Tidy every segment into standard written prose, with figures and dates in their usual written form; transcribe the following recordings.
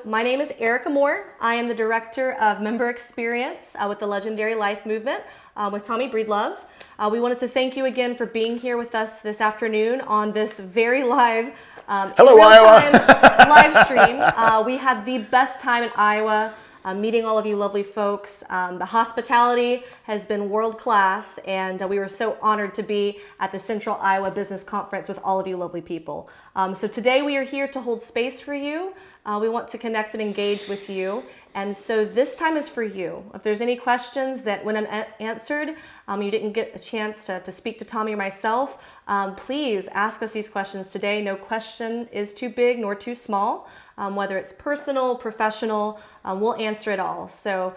My name is Erika Moore. I am the Director of Member Experience with the Legendary Life Movement with Tommy Breedlove. We wanted to thank you again for being here with us this afternoon on this very live, Hello, Iowa. live stream. We had the best time in Iowa. Meeting all of you lovely folks. The hospitality has been world class, and we were so honored to be at the Central Iowa Business Conference with all of you lovely people. So today we are here to hold space for you. We want to connect and engage with you. And so this time is for you. If there's any questions that went unanswered, you didn't get a chance to speak to Tommy or myself, please ask us these questions today. No question is too big nor too small. Whether it's personal, professional, we'll answer it all. So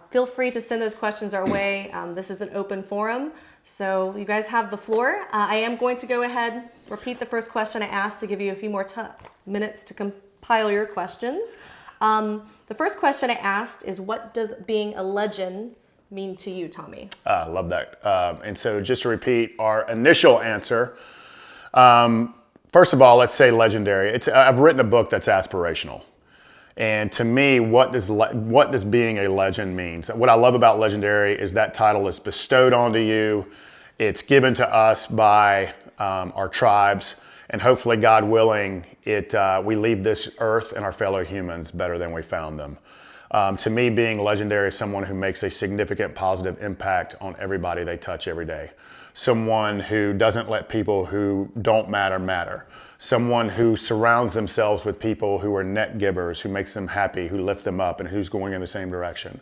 feel free to send those questions our way. This is an open forum. So you guys have the floor. I am going to go ahead, repeat the first question I asked to give you a few more minutes to compile your questions. The first question I asked is, what does being a legend mean to you, Tommy? I love that. And so just to repeat our initial answer, first of all, let's say legendary. I've written a book that's aspirational. And to me, what does being a legend mean? So what I love about legendary is that title is bestowed onto you. It's given to us by our tribes. And hopefully, God willing, we leave this earth and our fellow humans better than we found them. To me, being legendary is someone who makes a significant positive impact on everybody they touch every day. Someone who doesn't let people who don't matter. Someone who surrounds themselves with people who are net givers, who makes them happy, who lift them up, and who's going in the same direction.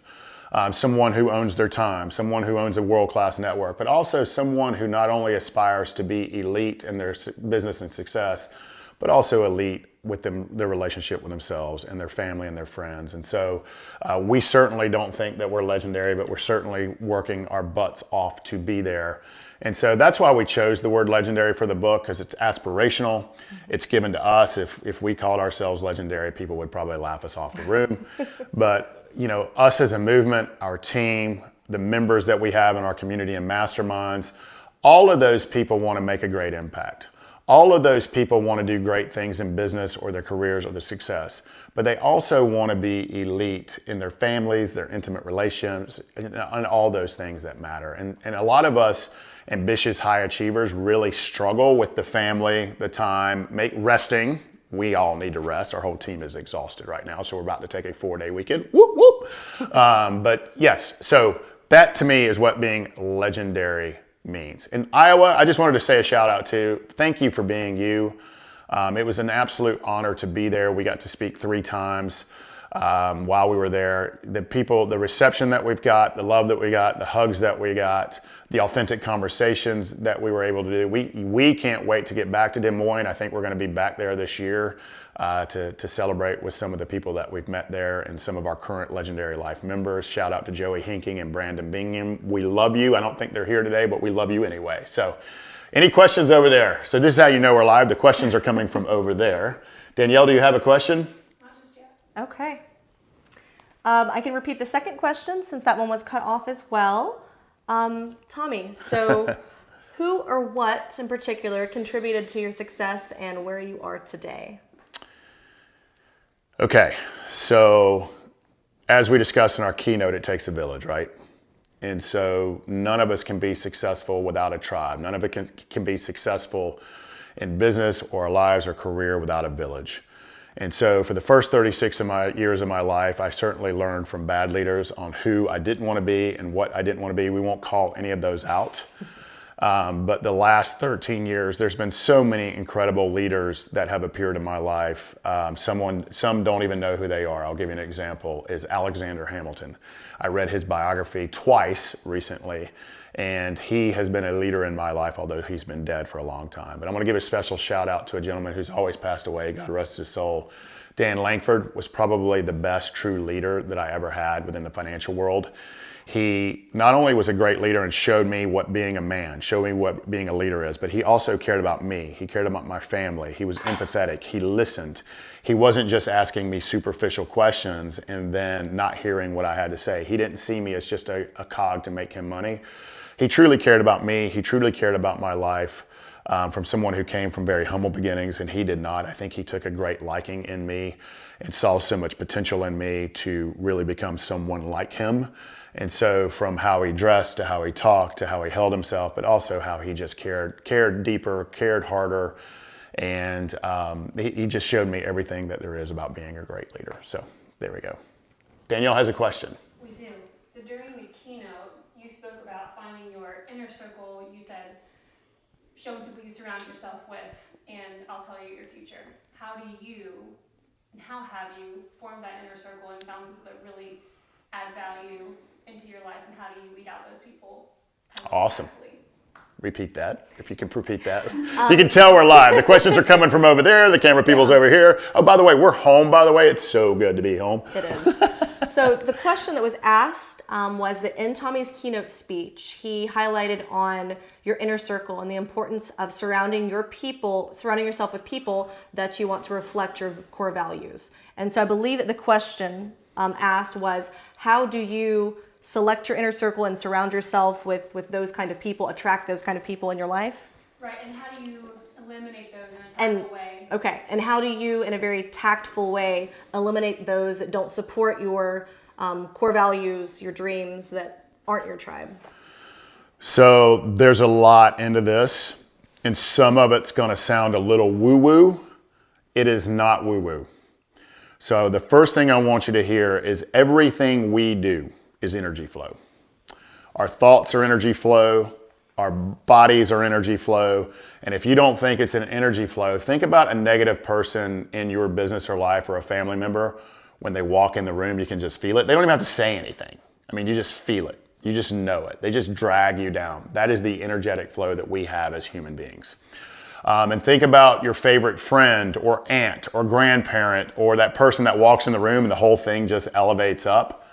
Someone who owns their time, someone who owns a world-class network, but also someone who not only aspires to be elite in their business and success, but also elite with their relationship with themselves and their family and their friends. And so we certainly don't think that we're legendary, but we're certainly working our butts off to be there. And so that's why we chose the word legendary for the book, because it's aspirational. It's given to us. If we called ourselves legendary, people would probably laugh us off the room. But you know, us as a movement, our team, the members that we have in our community and masterminds, all of those people want to make a great impact. All of those people want to do great things in business or their careers or their success, but they also want to be elite in their families, their intimate relations, and all those things that matter. And a lot of us ambitious high achievers really struggle with the family, the time, resting. We all need to rest. Our whole team is exhausted right now, so we're about to take a 4-day weekend. Whoop, whoop. But yes, so that to me is what being legendary means. In Iowa, I just wanted to say a shout out to, thank you for being you. It was an absolute honor to be there. We got to speak 3 times while we were there. The people, the reception that we've got, the love that we got, the hugs that we got, the authentic conversations that we were able to do. We can't wait to get back to Des Moines. I think we're going to be back there this year to celebrate with some of the people that we've met there and some of our current Legendary Life members. Shout out to Joey Hinking and Brandon Bingham. We love you. I don't think they're here today, but we love you anyway. So any questions over there? So this is how you know we're live. The questions are coming from over there. Danielle, do you have a question? Not just yet. Okay. I can repeat the second question since that one was cut off as well. Tommy, so who or what in particular contributed to your success and where you are today? Okay, so as we discussed in our keynote, it takes a village, right? And so none of us can be successful without a tribe. None of it can be successful in business or our lives or career without a village. And so for the first 36 years of my life, I certainly learned from bad leaders on who I didn't want to be and what I didn't want to be. We won't call any of those out. But the last 13 years, there's been so many incredible leaders that have appeared in my life. Some don't even know who they are. I'll give you an example, is Alexander Hamilton. I read his biography twice recently, and he has been a leader in my life, although he's been dead for a long time. But I want to give a special shout out to a gentleman who's always passed away, God rest his soul. Dan Langford was probably the best true leader that I ever had within the financial world. He not only was a great leader and showed me what being a man, showed me what being a leader is, but he also cared about me. He cared about my family. He was empathetic. He listened. He wasn't just asking me superficial questions and then not hearing what I had to say. He didn't see me as just a cog to make him money. He truly cared about me. He truly cared about my life. from someone who came from very humble beginnings, and he did not. I think he took a great liking in me and saw so much potential in me to really become someone like him. And so from how he dressed to how he talked to how he held himself, but also how he just cared deeper, cared harder. And he just showed me everything that there is about being a great leader. So there we go. Danielle has a question. We do. So during the keynote, you spoke about finding your inner circle. You said, showing people you surround yourself with, and I'll tell you your future. How do you, and how have you formed that inner circle and found people that really add value into your life, and how do you weed out those people? Awesome. Repeat that, if you can repeat that. You can tell we're live. The questions are coming from over there. The camera people's over here. Oh, by the way, we're home, by the way. It's so good to be home. It is. So the question that was asked was that in Tommy's keynote speech, he highlighted on your inner circle and the importance of surrounding yourself with people that you want to reflect your core values. And so I believe that the question asked was, how do you select your inner circle and surround yourself with those kind of people, attract those kind of people in your life? Right, and how do you eliminate those in a tactful way? Okay, and how do you, in a very tactful way, eliminate those that don't support your core values, your dreams, that aren't your tribe? So there's a lot into this, and some of it's going to sound a little woo-woo. It is not woo-woo. So the first thing I want you to hear is everything we do is energy flow. Our thoughts are energy flow. Our bodies are energy flow. And if you don't think it's an energy flow, think about a negative person in your business or life or a family member. When they walk in the room, you can just feel it. They don't even have to say anything. I mean, you just feel it. You just know it. They just drag you down. That is the energetic flow that we have as human beings. And think about your favorite friend or aunt or grandparent or that person that walks in the room and the whole thing just elevates up.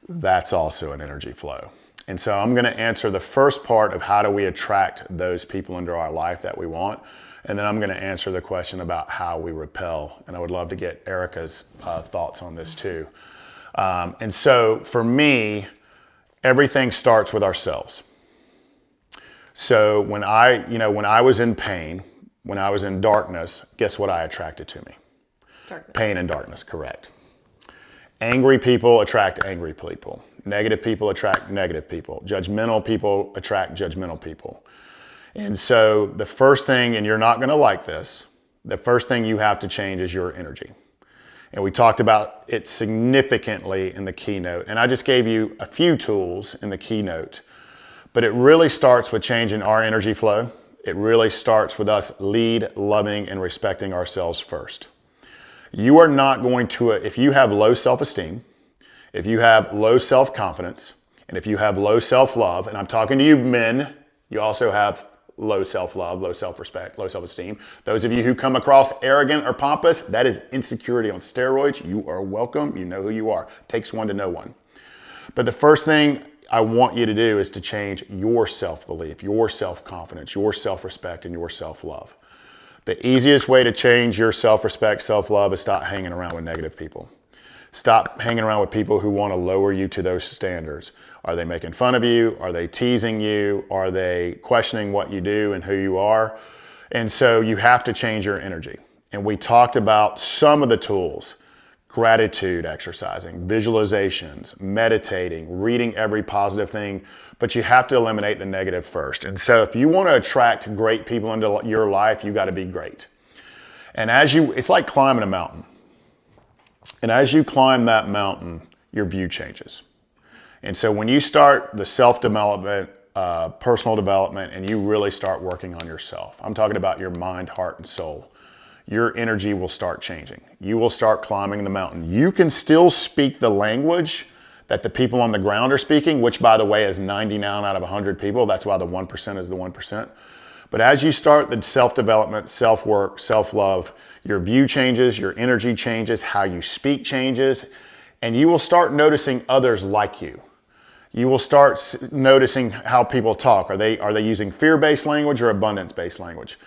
That's also an energy flow. And so I'm going to answer the first part of how do we attract those people into our life that we want. And then I'm going to answer the question about how we repel. And I would love to get Erika's thoughts on this too. And so for me, everything starts with ourselves. So when I was in pain, when I was in darkness, guess what I attracted to me? Darkness. Pain and darkness, correct. Angry people attract angry people. Negative people attract negative people. Judgmental people attract judgmental people. And so the first thing, and you're not going to like this, the first thing you have to change is your energy. And we talked about it significantly in the keynote. And I just gave you a few tools in the keynote. But it really starts with changing our energy flow. It really starts with us loving, and respecting ourselves first. You are not going to, if you have low self-esteem, if you have low self-confidence, and if you have low self-love, and I'm talking to you men, you also have low self-love, low self-respect, low self-esteem. Those of you who come across arrogant or pompous, that is insecurity on steroids. You are welcome. You know who you are. It takes one to know one. But the first thing I want you to do is to change your self-belief, your self-confidence, your self-respect, and your self-love. The easiest way to change your self-respect, self-love is stop hanging around with negative people. Stop hanging around with people who want to lower you to those standards. Are they making fun of you? Are they teasing you? Are they questioning what you do and who you are? And so you have to change your energy. And we talked about some of the tools: gratitude exercising, visualizations, meditating, reading every positive thing, but you have to eliminate the negative first. And so if you want to attract great people into your life, you got to be great. And it's like climbing a mountain. And as you climb that mountain, your view changes. And so when you start the self-development, personal development, and you really start working on yourself, I'm talking about your mind, heart, and soul, your energy will start changing. You will start climbing the mountain. You can still speak the language that the people on the ground are speaking, which, by the way, is 99 out of 100 people. That's why the 1% is the 1%. But as you start the self-development, self-work, self-love, your view changes, your energy changes, how you speak changes, and you will start noticing others like you. You will start noticing how people talk. Are they using fear-based language or abundance-based language?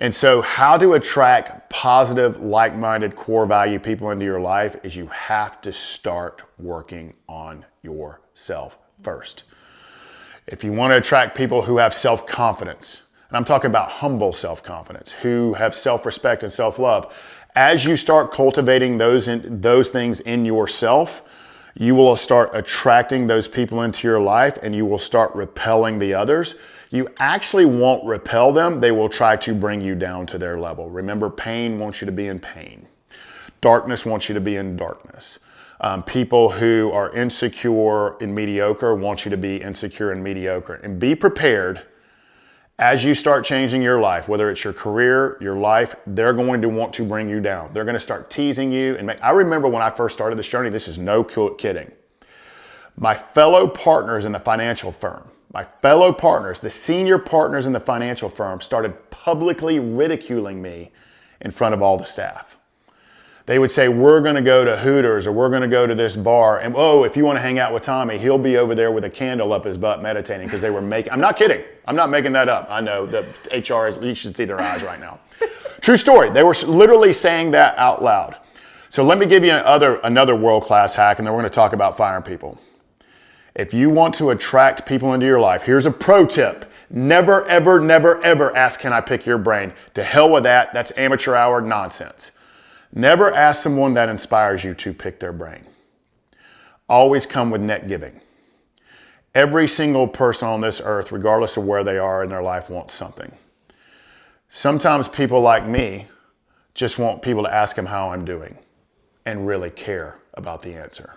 And so how to attract positive, like-minded, core value people into your life is you have to start working on yourself first. If you want to attract people who have self-confidence, and I'm talking about humble self-confidence, who have self-respect and self-love. As you start cultivating those things in yourself, you will start attracting those people into your life, and you will start repelling the others. You actually won't repel them. They will try to bring you down to their level. Remember, pain wants you to be in pain. Darkness wants you to be in darkness. People who are insecure and mediocre want you to be insecure and mediocre. And be prepared as you start changing your life, whether it's your career, your life, they're going to want to bring you down. They're going to start teasing you. I remember when I first started this journey, this is no kidding. My fellow partners in the financial firm, the senior partners in the financial firm started publicly ridiculing me in front of all the staff. They would say, we're going to go to Hooters, or we're going to go to this bar, and oh, if you want to hang out with Tommy, he'll be over there with a candle up his butt meditating, because they were making, I'm not kidding. I'm not making that up. I know the HR, you should see their eyes right now. True story. They were literally saying that out loud. So let me give you another world-class hack, and then we're going to talk about firing people. If you want to attract people into your life, here's a pro tip. Never, ever, never, ever ask, can I pick your brain? To hell with that. That's amateur hour nonsense. Never ask someone that inspires you to pick their brain. Always come with net giving. Every single person on this earth, regardless of where they are in their life, wants something. Sometimes people like me just want people to ask them how I'm doing and really care about the answer.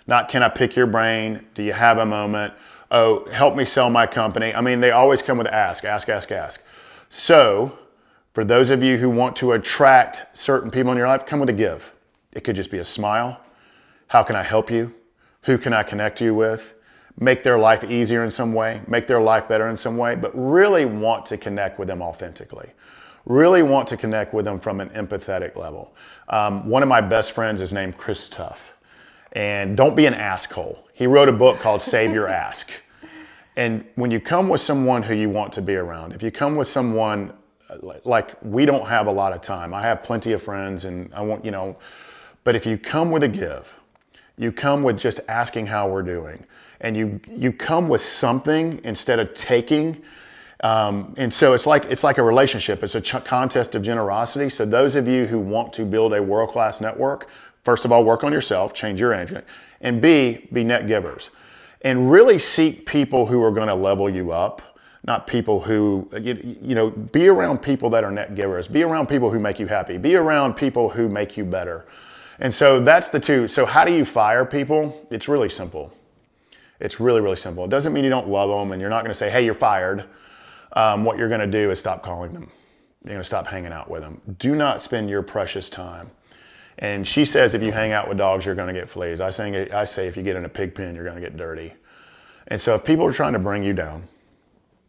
Not, can I pick your brain? Do you have a moment? Oh, help me sell my company. I mean, they always come with ask. So, for those of you who want to attract certain people in your life, come with a give. It could just be a smile. How can I help you? Who can I connect you with? Make their life easier in some way, make their life better in some way, but really want to connect with them authentically. Really want to connect with them from an empathetic level. One of my best friends is named Chris Tuff. And don't be an asshole. He wrote a book called Save Your Ask. And when you come with someone who you want to be around, if you come with someone, like, we don't have a lot of time. I have plenty of friends, and I want, but if you come with a give, you come with just asking how we're doing, and you come with something instead of taking. And so it's like a relationship. It's a contest of generosity. So those of you who want to build a world-class network, first of all, work on yourself, change your energy, and B, be net givers. And really seek people who are going to level you up. Not people who, be around people that are net givers. Be around people who make you happy. Be around people who make you better. And so that's the two. So how do you fire people? It's really simple. It's really, really simple. It doesn't mean you don't love them, and you're not going to say, hey, you're fired. What you're going to do is stop calling them. You're going to stop hanging out with them. Do not spend your precious time. And she says if you hang out with dogs, you're going to get fleas. I say if you get in a pig pen, you're going to get dirty. And so if people are trying to bring you down,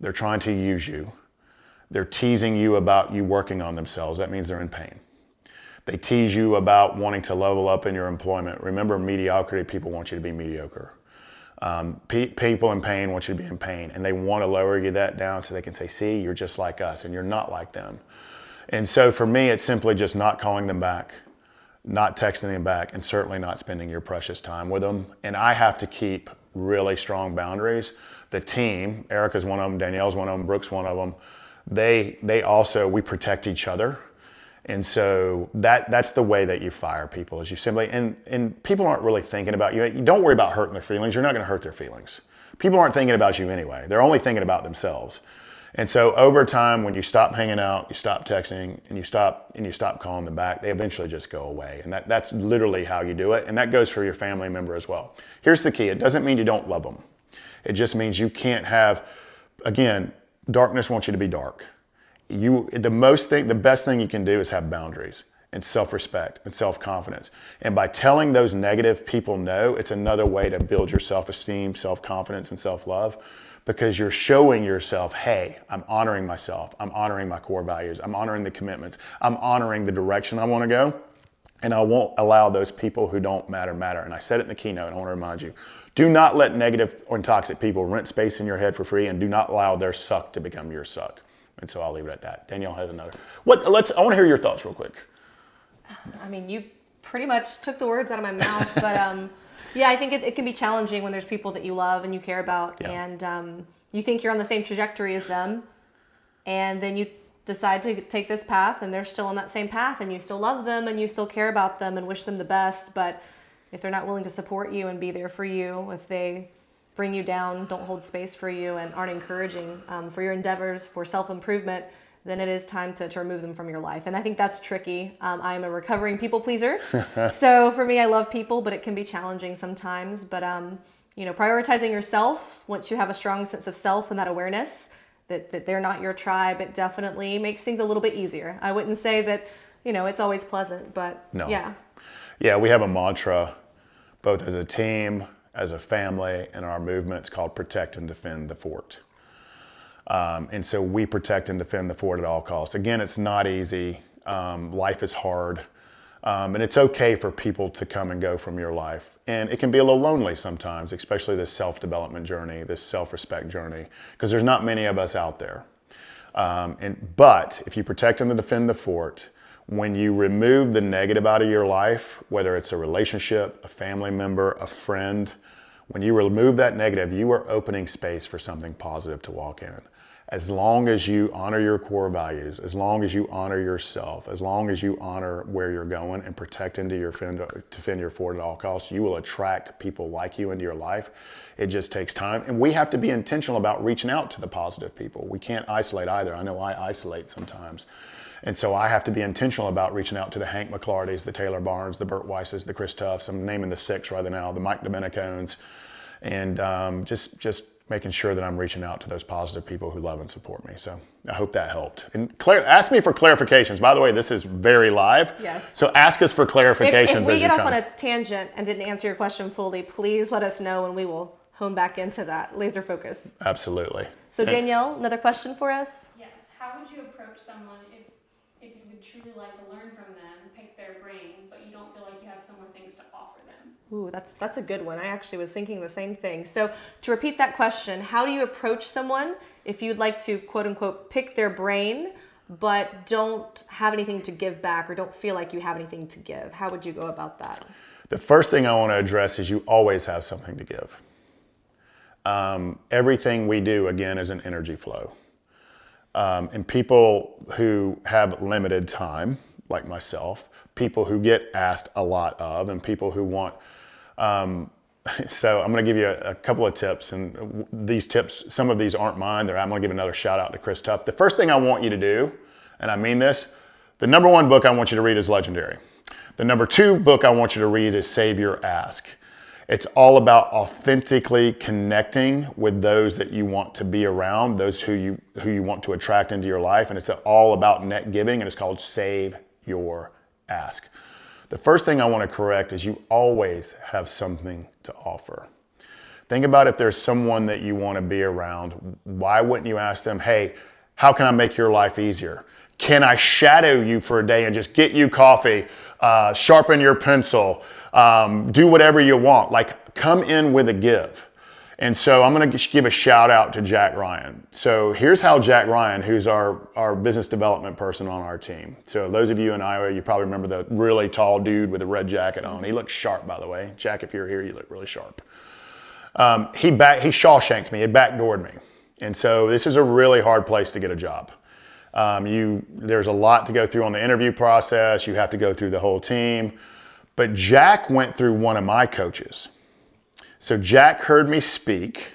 they're trying to use you, they're teasing you about you working on themselves, that means they're in pain. They tease you about wanting to level up in your employment. Remember, mediocrity, people want you to be mediocre. People in pain want you to be in pain, and they want to lower you that down so they can say, see, you're just like us, and you're not like them. And so for me, it's simply just not calling them back, not texting them back, and certainly not spending your precious time with them. And I have to keep really strong boundaries. The team, Erika's one of them, Danielle's one of them, Brooke's one of them, we protect each other. And so that's the way that you fire people, is you simply, and people aren't really thinking about you. You don't worry about hurting their feelings. You're not going to hurt their feelings. People aren't thinking about you anyway. They're only thinking about themselves. And so over time, when you stop hanging out, you stop texting, and you stop calling them back, they eventually just go away. And that's literally how you do it. And that goes for your family member as well. Here's the key. It doesn't mean you don't love them. It just means you can't have, again, darkness wants you to be dark. The best thing you can do is have boundaries and self-respect and self-confidence. And by telling those negative people no, it's another way to build your self-esteem, self-confidence, and self-love, because you're showing yourself, hey, I'm honoring myself. I'm honoring my core values. I'm honoring the commitments. I'm honoring the direction I want to go. And I won't allow those people who don't matter. And I said it in the keynote, I want to remind you, do not let negative or toxic people rent space in your head for free, and do not allow their suck to become your suck. And so I'll leave it at that. Danielle has another. I want to hear your thoughts real quick. I mean, you pretty much took the words out of my mouth, but yeah, I think it can be challenging when there's people that you love and you care about, and you think you're on the same trajectory as them, and then you decide to take this path and they're still on that same path and you still love them and you still care about them and wish them the best. But if they're not willing to support you and be there for you, if they bring you down, don't hold space for you, and aren't encouraging for your endeavors, for self-improvement, then it is time to remove them from your life. And I think that's tricky. I am a recovering people pleaser. So for me, I love people, but it can be challenging sometimes. But prioritizing yourself, once you have a strong sense of self and that awareness that they're not your tribe, it definitely makes things a little bit easier. I wouldn't say that, it's always pleasant, but No. yeah. Yeah, we have a mantra, both as a team, as a family, and our movement. It's called protect and defend the fort. And so we protect and defend the fort at all costs. Again, it's not easy. Life is hard. And it's okay for people to come and go from your life. And it can be a little lonely sometimes, especially this self-development journey, this self-respect journey, because there's not many of us out there. But if you protect and defend the fort, when you remove the negative out of your life, whether it's a relationship, a family member, a friend, when you remove that negative, you are opening space for something positive to walk in. As long as you honor your core values, as long as you honor yourself, as long as you honor where you're going and protect into your defend your fort at all costs, you will attract people like you into your life. It just takes time. And we have to be intentional about reaching out to the positive people. We can't isolate either. I know I isolate sometimes. And so I have to be intentional about reaching out to the Hank McClartys, the Taylor Barnes, the Burt Weisses, the Chris Tuffs. I'm naming the 6 right now, the Mike Domenicones, and just making sure that I'm reaching out to those positive people who love and support me. So I hope that helped. And ask me for clarifications. By the way, this is very live. Yes. So ask us for clarifications. If we get off on a tangent and didn't answer your question fully, please let us know and we will hone back into that laser focus. Absolutely. So Danielle, another question for us? Yes. How would you approach someone if you would truly like to learn from them, pick their brain, but you don't feel like you have similar things to offer them? Ooh, that's a good one. I actually was thinking the same thing. So to repeat that question, how do you approach someone if you'd like to, quote unquote, pick their brain, but don't have anything to give back or don't feel like you have anything to give? How would you go about that? The first thing I want to address is you always have something to give. Everything we do, again, is an energy flow. And people who have limited time, like myself, people who get asked a lot of, and people who want, so I'm going to give you a couple of tips, and these tips, some of these aren't mine. I'm going to give another shout out to Chris Tuff. The first thing I want you to do, and I mean this, the number 1 book I want you to read is Legendary. The number 2 book I want you to read is Save Your Ask. It's all about authentically connecting with those that you want to be around, those who you want to attract into your life. And it's all about net giving, and it's called Save Your Ask. The first thing I want to correct is you always have something to offer. Think about if there's someone that you want to be around. Why wouldn't you ask them, hey, how can I make your life easier? Can I shadow you for a day and just get you coffee, sharpen your pencil, do whatever you want? Like, come in with a give. And so I'm going to give a shout out to Jack Ryan. So here's how Jack Ryan, who's our business development person on our team. So those of you in Iowa, you probably remember the really tall dude with a red jacket on. He looks sharp, by the way. Jack, if you're here, you look really sharp. He Shawshanked me. He backdoored me. And so this is a really hard place to get a job. There's a lot to go through on the interview process. You have to go through the whole team. But Jack went through one of my coaches. So Jack heard me speak,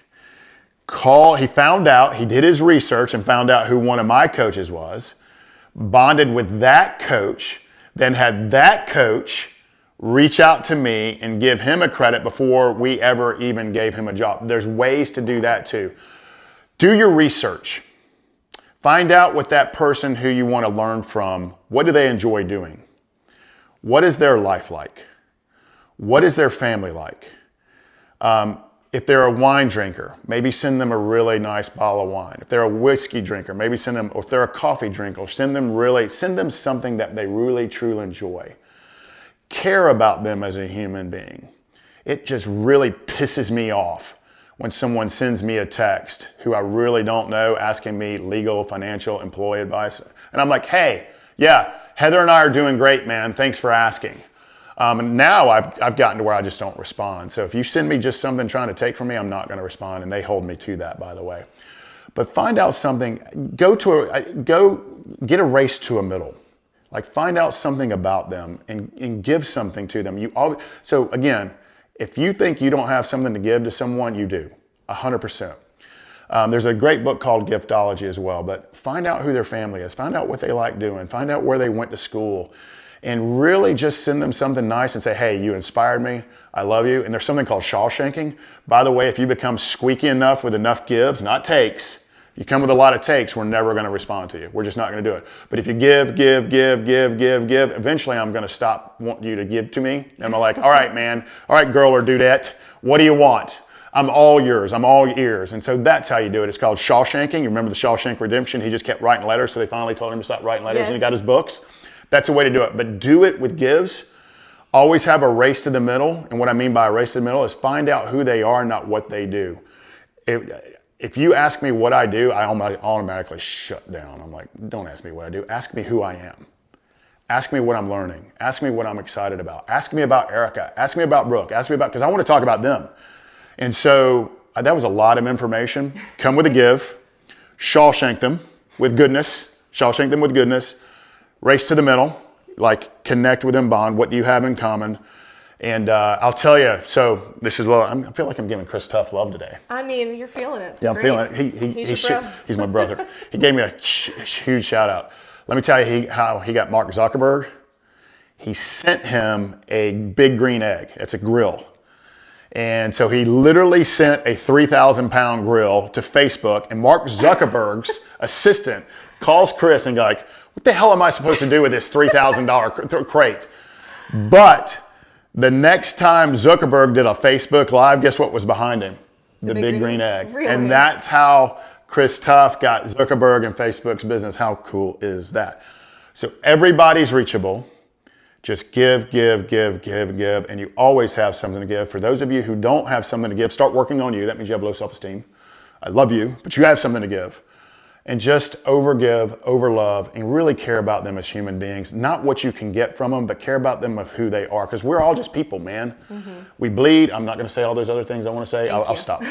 he found out, he did his research and found out who one of my coaches was, bonded with that coach, then had that coach reach out to me and give him a credit before we ever even gave him a job. There's ways to do that too. Do your research. Find out what that person who you want to learn from, what do they enjoy doing? What is their life like? What is their family like? If they're a wine drinker, maybe send them a really nice bottle of wine. If they're a whiskey drinker, maybe send them, or if they're a coffee drinker, send them something that they really, truly enjoy. Care about them as a human being. It just really pisses me off when someone sends me a text who I really don't know asking me legal, financial, employee advice. And I'm like, hey, yeah, Heather and I are doing great, man. Thanks for asking. And now I've gotten to where I just don't respond. So if you send me just something trying to take from me, I'm not going to respond. And they hold me to that, by the way. But find out something, go get a race to a middle. Like find out something about them and give something to them. So again, if you think you don't have something to give to someone, you do, 100%. There's a great book called Giftology as well, but find out who their family is, find out what they like doing, find out where they went to school, and really just send them something nice and say, hey, you inspired me, I love you. And there's something called Shawshanking. By the way, if you become squeaky enough with enough gives, not takes, you come with a lot of takes, we're never going to respond to you. We're just not going to do it. But if you give, eventually I'm going to stop wanting you to give to me. And I'm like, all right, man, all right, girl or dudette, what do you want? I'm all yours. I'm all ears. And so that's how you do it. It's called Shawshanking. You remember the Shawshank Redemption? He just kept writing letters, so they finally told him to stop writing letters, and he got his books. That's a way to do it. But do it with gives. Always have a race to the middle. And what I mean by a race to the middle is find out who they are, not what they do. If you ask me what I do, I automatically shut down. I'm like, don't ask me what I do. Ask me who I am. Ask me what I'm learning. Ask me what I'm excited about. Ask me about Erika. Ask me about Brooke. Ask me about, because I want to talk about them. And so that was a lot of information. Come with a give. Shawshank them with goodness. Shawshank them with goodness. Race to the middle. Like connect with them, bond. What do you have in common? And I'll tell you, so this is a little, I feel like I'm giving Chris tough love today. I mean, you're feeling it. It's yeah, I'm great. feeling it. He's He's my brother. He gave me a huge shout out. Let me tell you how he got Mark Zuckerberg. He sent him a big green egg. It's a grill. And so he literally sent a 3,000-pound grill to Facebook, and Mark Zuckerberg's assistant calls Chris and like, what the hell am I supposed to do with this $3,000 crate? But the next time Zuckerberg did a Facebook Live, guess what was behind him? The big green egg. Really? And that's how Chris Tuff got Zuckerberg and Facebook's business. How cool is that? So everybody's reachable. Just give, and you always have something to give. For those of you who don't have something to give, start working on you. That means you have low self-esteem. I love you, but you have something to give. And just overgive, overlove, and really care about them as human beings. Not what you can get from them, but care about them of who they are. Because we're all just people, man. Mm-hmm. We bleed. I'm not going to say all those other things I want to say. I'll stop.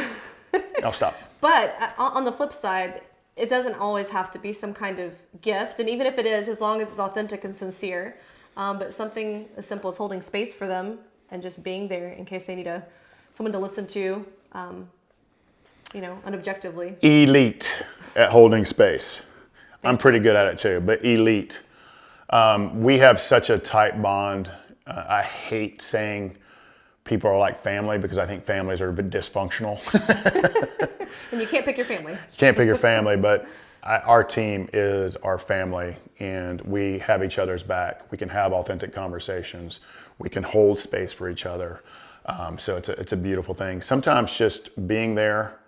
I'll stop. But on the flip side, it doesn't always have to be some kind of gift. And even if it is, as long as it's authentic and sincere, but something as simple as holding space for them and just being there in case they need someone to listen to, unobjectively. Elite at holding space. I'm pretty good at it too, but elite. We have such a tight bond. I hate saying people are like family because I think families are dysfunctional. And you can't pick your family. You can't pick your family, but our team is our family, and we have each other's back. We can have authentic conversations. We can hold space for each other. So it's a beautiful thing. Sometimes just being there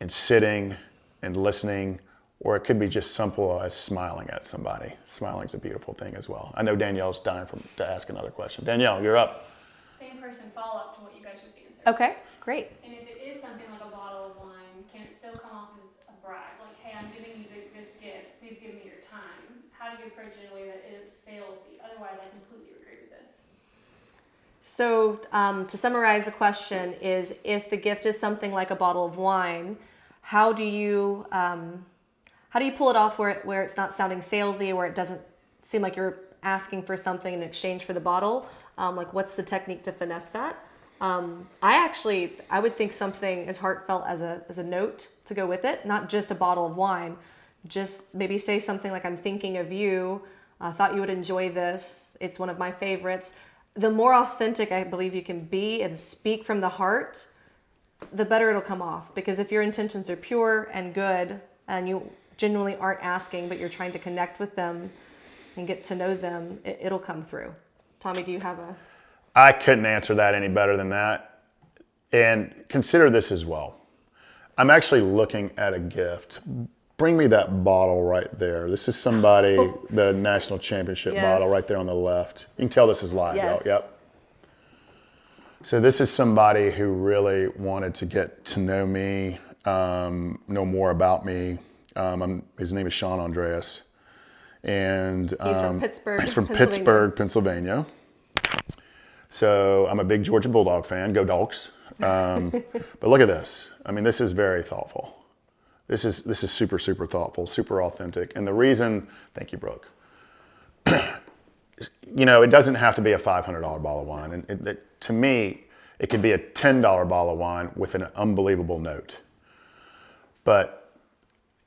and sitting and listening, or it could be just simple as smiling at somebody. Smiling's a beautiful thing as well. I know Danielle's dying to ask another question. Danielle, you're up. Same person, follow up to what you guys just answered. Okay, great. And if it is something like a bottle of wine, can it still come off as a brag? Like, hey, I'm giving you this gift, please give me your time. How do you approach it in a way that isn't salesy? Otherwise, I completely agree with this. So to summarize the question is, if the gift is something like a bottle of wine, how do you pull it off where it's not sounding salesy, where it doesn't seem like you're asking for something in exchange for the bottle? Like, what's the technique to finesse that? I would think something as heartfelt as a note to go with it, not just a bottle of wine. Just maybe say something like, I'm thinking of you. I thought you would enjoy this. It's one of my favorites. The more authentic I believe you can be and speak from the heart, the better it'll come off. Because if your intentions are pure and good and you genuinely aren't asking, but you're trying to connect with them and get to know them, it'll come through. Tommy, do you have a... I couldn't answer that any better than that. And consider this as well. I'm actually looking at a gift. Bring me that bottle right there. This is somebody, the national championship bottle right there on the left. You can tell this is live, yes. y'all. Yep. So this is somebody who really wanted to get to know me, know more about me. His name is Sean Andreas. And he's from Pittsburgh. He's from Pittsburgh, Pennsylvania. So I'm a big Georgia Bulldog fan. Go Dogs. But look at this. I mean, this is very thoughtful. This is super, super thoughtful, super authentic. And the reason, thank you, Brooke. It doesn't have to be a $500 bottle of wine. And to me, it could be a $10 bottle of wine with an unbelievable note. But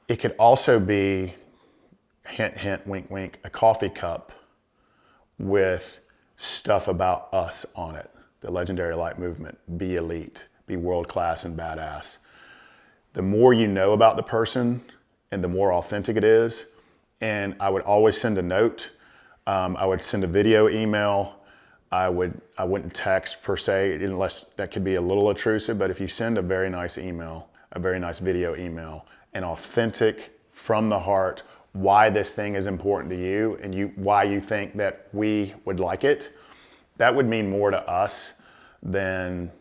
it could also be, hint, hint, wink, wink, a coffee cup with stuff about us on it. The Legendary Light Movement, be elite, be world-class and badass. The more you know about the person and the more authentic it is, and I would always send a note. I would send a video email. I wouldn't text per se, unless that could be a little intrusive, but if you send a very nice email, a very nice video email, an authentic, from the heart, why this thing is important to you and why you think that we would like it, that would mean more to us than,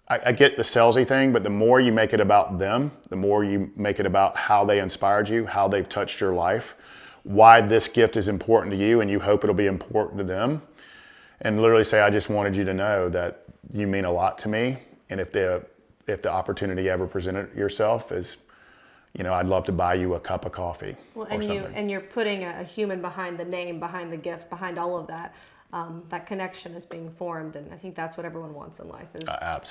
I get the salesy thing, but the more you make it about them, the more you make it about how they inspired you, how they've touched your life, why this gift is important to you and you hope it'll be important to them. And literally say, I just wanted you to know that you mean a lot to me. And if the opportunity ever presented yourself is, I'd love to buy you a cup of coffee or something. And you're putting a human behind the name, behind the gift, behind all of that. That connection is being formed, and I think that's what everyone wants in life, is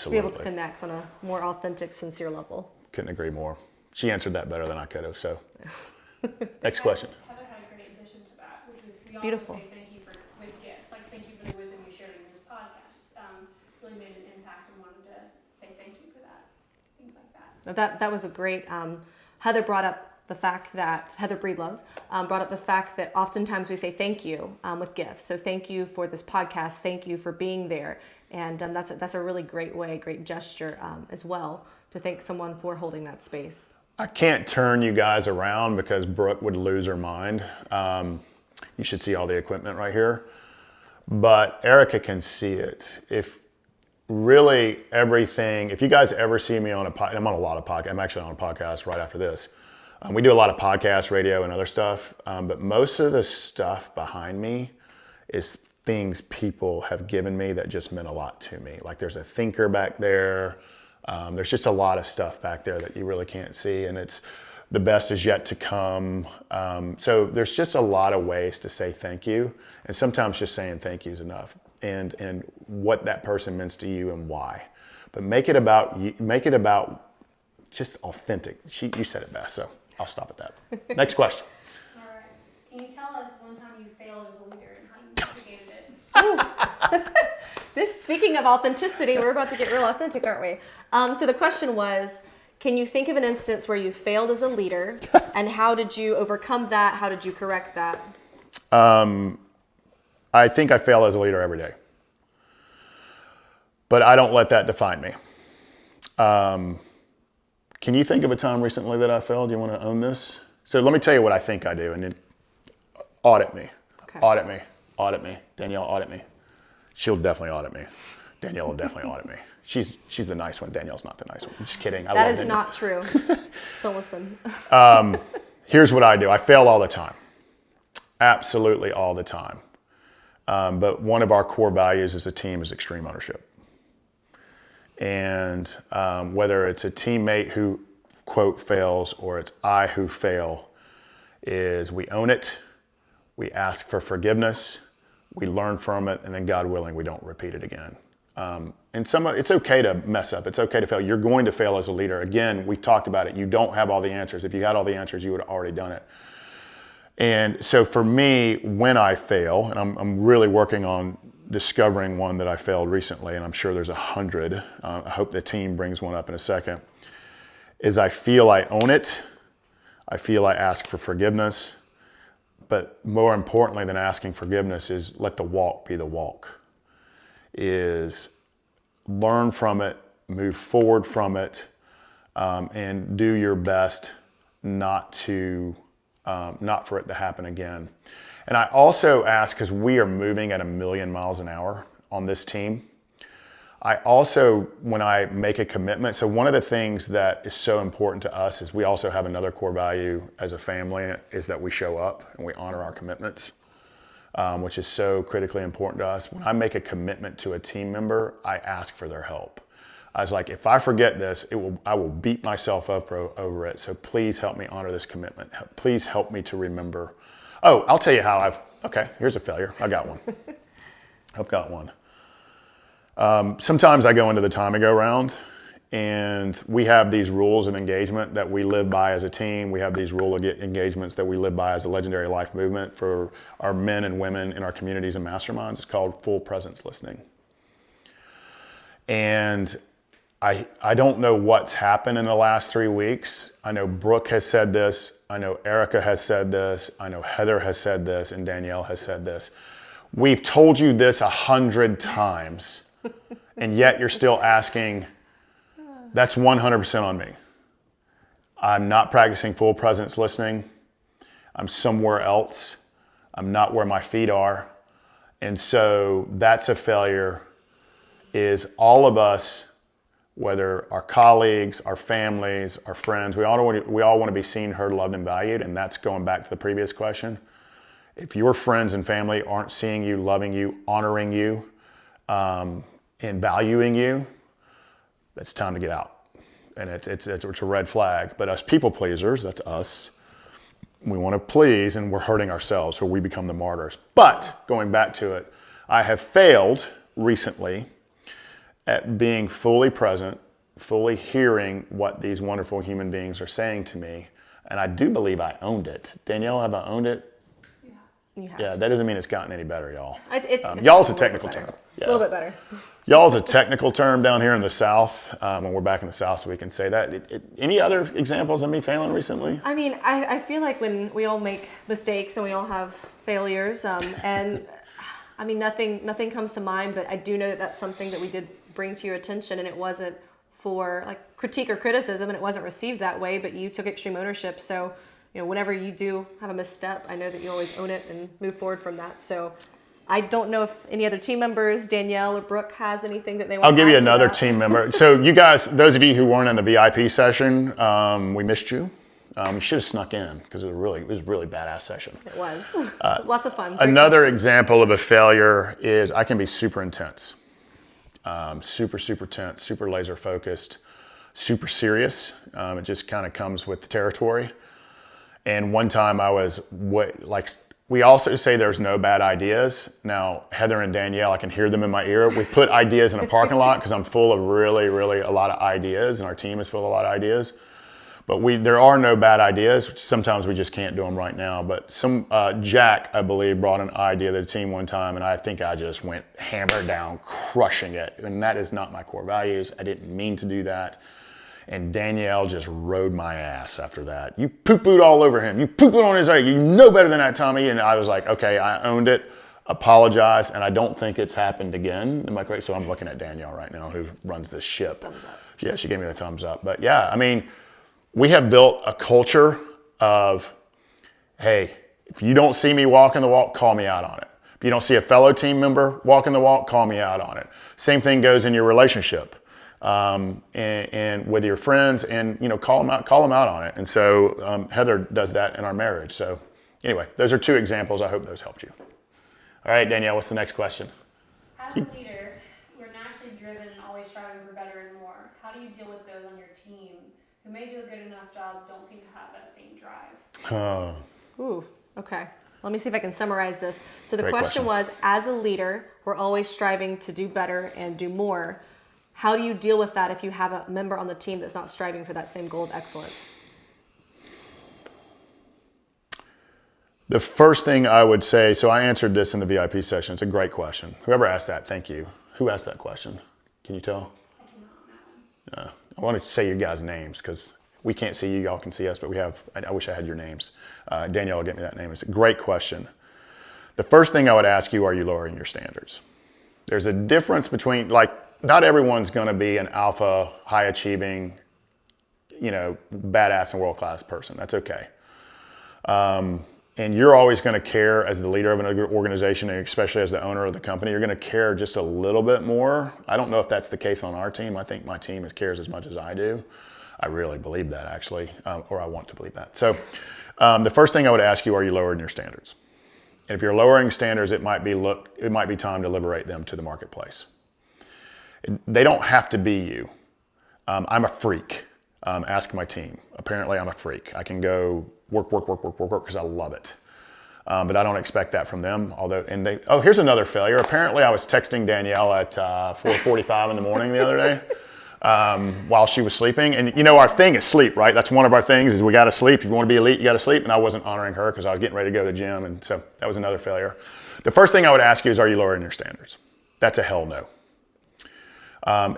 to be able to connect on a more authentic, sincere level. Couldn't agree more. She answered that better than I could have, so. Next question. Heather had a great addition to that, which was we Beautiful. also say thank you with gifts. Like, thank you for the wisdom you shared in this podcast. Really made an impact and wanted to say thank you for that. Things like that. That was a great, Heather brought up the fact that, Heather Breedlove, brought up the fact that oftentimes we say thank you with gifts. So thank you for this podcast. Thank you for being there. And that's a really great way, great gesture as well, to thank someone for holding that space. I can't turn you guys around because Brooke would lose her mind. You should see all the equipment right here. But Erika can see it. If really everything, if you guys ever see me on I'm on a lot of podcasts. I'm actually on a podcast right after this. We do a lot of podcasts, radio, and other stuff. But most of the stuff behind me is things people have given me that just meant a lot to me. Like there's a thinker back there. There's just a lot of stuff back there that you really can't see, and it's the best is yet to come. So there's just a lot of ways to say thank you, and sometimes just saying thank you is enough, and what that person means to you and why. But make it about you, make it about just authentic. You said it best, so I'll stop at that. Next question. All right. Can you tell us one time you failed as a leader and how you navigated it? Speaking of authenticity, we're about to get real authentic, aren't we? So the question was, can you think of an instance where you failed as a leader, and how did you overcome that? How did you correct that? I think I fail as a leader every day, but I don't let that define me. Can you think of a time recently that I failed? You want to own this? So let me tell you what I think I do, and then audit me. Okay. Audit me. Audit me. Danielle, audit me. She'll definitely audit me. Danielle will definitely audit me. She's the nice one. Danielle's not the nice one. I'm just kidding. That is not true. Don't listen. Here's what I do. I fail all the time. Absolutely all the time. But one of our core values as a team is extreme ownership. And whether it's a teammate who, quote, fails, or it's I who fail, is we own it, we ask for forgiveness, we learn from it, and then God willing, we don't repeat it again. And it's okay to mess up. It's okay to fail. You're going to fail as a leader. Again, we've talked about it. You don't have all the answers. If you had all the answers, you would have already done it. And so for me, when I fail, and I'm really working on discovering one that I failed recently, and I'm sure there's 100. I hope the team brings one up in a second, is I feel I own it. I feel I ask for forgiveness. But more importantly than asking forgiveness is let the walk be the walk. Is learn from it, move forward from it, and do your best not for it to happen again. And I also ask, because we are moving at 1,000,000 miles an hour on this team, I also, when I make a commitment, so one of the things that is so important to us is we also have another core value as a family, is that we show up and we honor our commitments, which is so critically important to us. When I make a commitment to a team member, I ask for their help. I was like, if I forget this, I will beat myself up over it. So please help me honor this commitment. Please help me to remember. Oh, I'll tell you how okay, here's a failure. I got one. I've got one. Sometimes I go into the Tommy Go round, and we have these rules of engagement that we live by as a team. We have these engagements that we live by as a Legendary Life movement for our men and women in our communities and masterminds. It's called full presence listening. And I don't know what's happened in the last 3 weeks. I know Brooke has said this. I know Erika has said this. I know Heather has said this, and Danielle has said this. We've told you this 100 times, and yet you're still asking. That's 100% on me. I'm not practicing full presence listening. I'm somewhere else. I'm not where my feet are. And so that's a failure. Is all of us, whether our colleagues, our families, our friends, we all want to be seen, heard, loved, and valued. And that's going back to the previous question. If your friends and family aren't seeing you, loving you, honoring you, and valuing you, it's time to get out. And it's a red flag. But us people pleasers, that's us, we want to please, and we're hurting ourselves, so we become the martyrs. But going back to it, I have failed recently at being fully present, fully hearing what these wonderful human beings are saying to me. And I do believe I owned it. Danielle, have I owned it? You have. Yeah, that doesn't mean it's gotten any better, y'all. It's y'all's a technical term. Yeah. A little bit better. Y'all's a technical term down here in the South, and we're back in the South, so we can say that. Any other examples of me failing recently? I mean, I feel like when we all make mistakes and we all have failures, and I mean, nothing comes to mind, but I do know that that's something that we did bring to your attention, and it wasn't for like critique or criticism, and it wasn't received that way, but you took extreme ownership. So, whenever you do have a misstep, I know that you always own it and move forward from that. So I don't know if any other team members, Danielle or Brooke, has anything that they want to add. I'll give you to another that. team member. So you guys, those of you who weren't in the VIP session, we missed you. You should have snuck in because it was a really badass session. It was. Lots of fun. Great Another questions. example of a failure is I can be super intense. Super tense, super laser focused, super serious. It just kind of comes with the territory. And one time we also say there's no bad ideas. Now, Heather and Danielle, I can hear them in my ear. We put ideas in a parking lot because I'm full of really a lot of ideas, and our team is full of a lot of ideas. But there are no bad ideas. Sometimes we just can't do them right now. But Jack, I believe, brought an idea to the team one time, and I think I just went hammer down, crushing it. And that is not my core values. I didn't mean to do that. And Danielle just rode my ass after that. You poo-pooed all over him. You poo-pooed on his eye. You know better than that, Tommy. And I was like, okay, I owned it, apologized, and I don't think it's happened again. Am I correct? So I'm looking at Danielle right now, who runs this ship. Thumbs up. Yeah, she gave me the thumbs up. But yeah, I mean, we have built a culture of, hey, if you don't see me walking the walk, call me out on it. If you don't see a fellow team member walking the walk, call me out on it. Same thing goes in your relationship. And with your friends, and call them out on it. And so Heather does that in our marriage. So anyway, those are two examples. I hope those helped you. All right, Danielle, what's the next question? As a leader, we're naturally driven and always striving for better and more. How do you deal with those on your team who may do a good enough job, don't seem to have that same drive? Ooh, okay. Let me see if I can summarize this. So the Great question was, as a leader, we're always striving to do better and do more. How do you deal with that if you have a member on the team that's not striving for that same goal of excellence? The first thing I would say, so I answered this in the VIP session. It's a great question. Whoever asked that, thank you. Who asked that question? Can you tell? I want to say your guys' names because we can't see you, y'all can see us, but I wish I had your names. Danielle will get me that name. It's a great question. The first thing I would ask you, are you lowering your standards? There's a difference between, not everyone's going to be an alpha, high achieving, badass and world-class person. That's okay. And you're always going to care as the leader of an organization, and especially as the owner of the company, you're going to care just a little bit more. I don't know if that's the case on our team. I think my team cares as much as I do. I really believe that, actually, or I want to believe that. So the first thing I would ask you, are you lowering your standards? And if you're lowering standards, it might be time to liberate them to the marketplace. They don't have to be you. I'm a freak. Ask my team. Apparently I'm a freak. I can go work because I love it. But I don't expect that from them. Here's another failure. Apparently I was texting Danielle at 4:45 in the morning the other day while she was sleeping. And you know, our thing is sleep, right? That's one of our things is we got to sleep. If you want to be elite, you got to sleep. And I wasn't honoring her because I was getting ready to go to the gym. And so that was another failure. The first thing I would ask you is, are you lowering your standards? That's a hell no.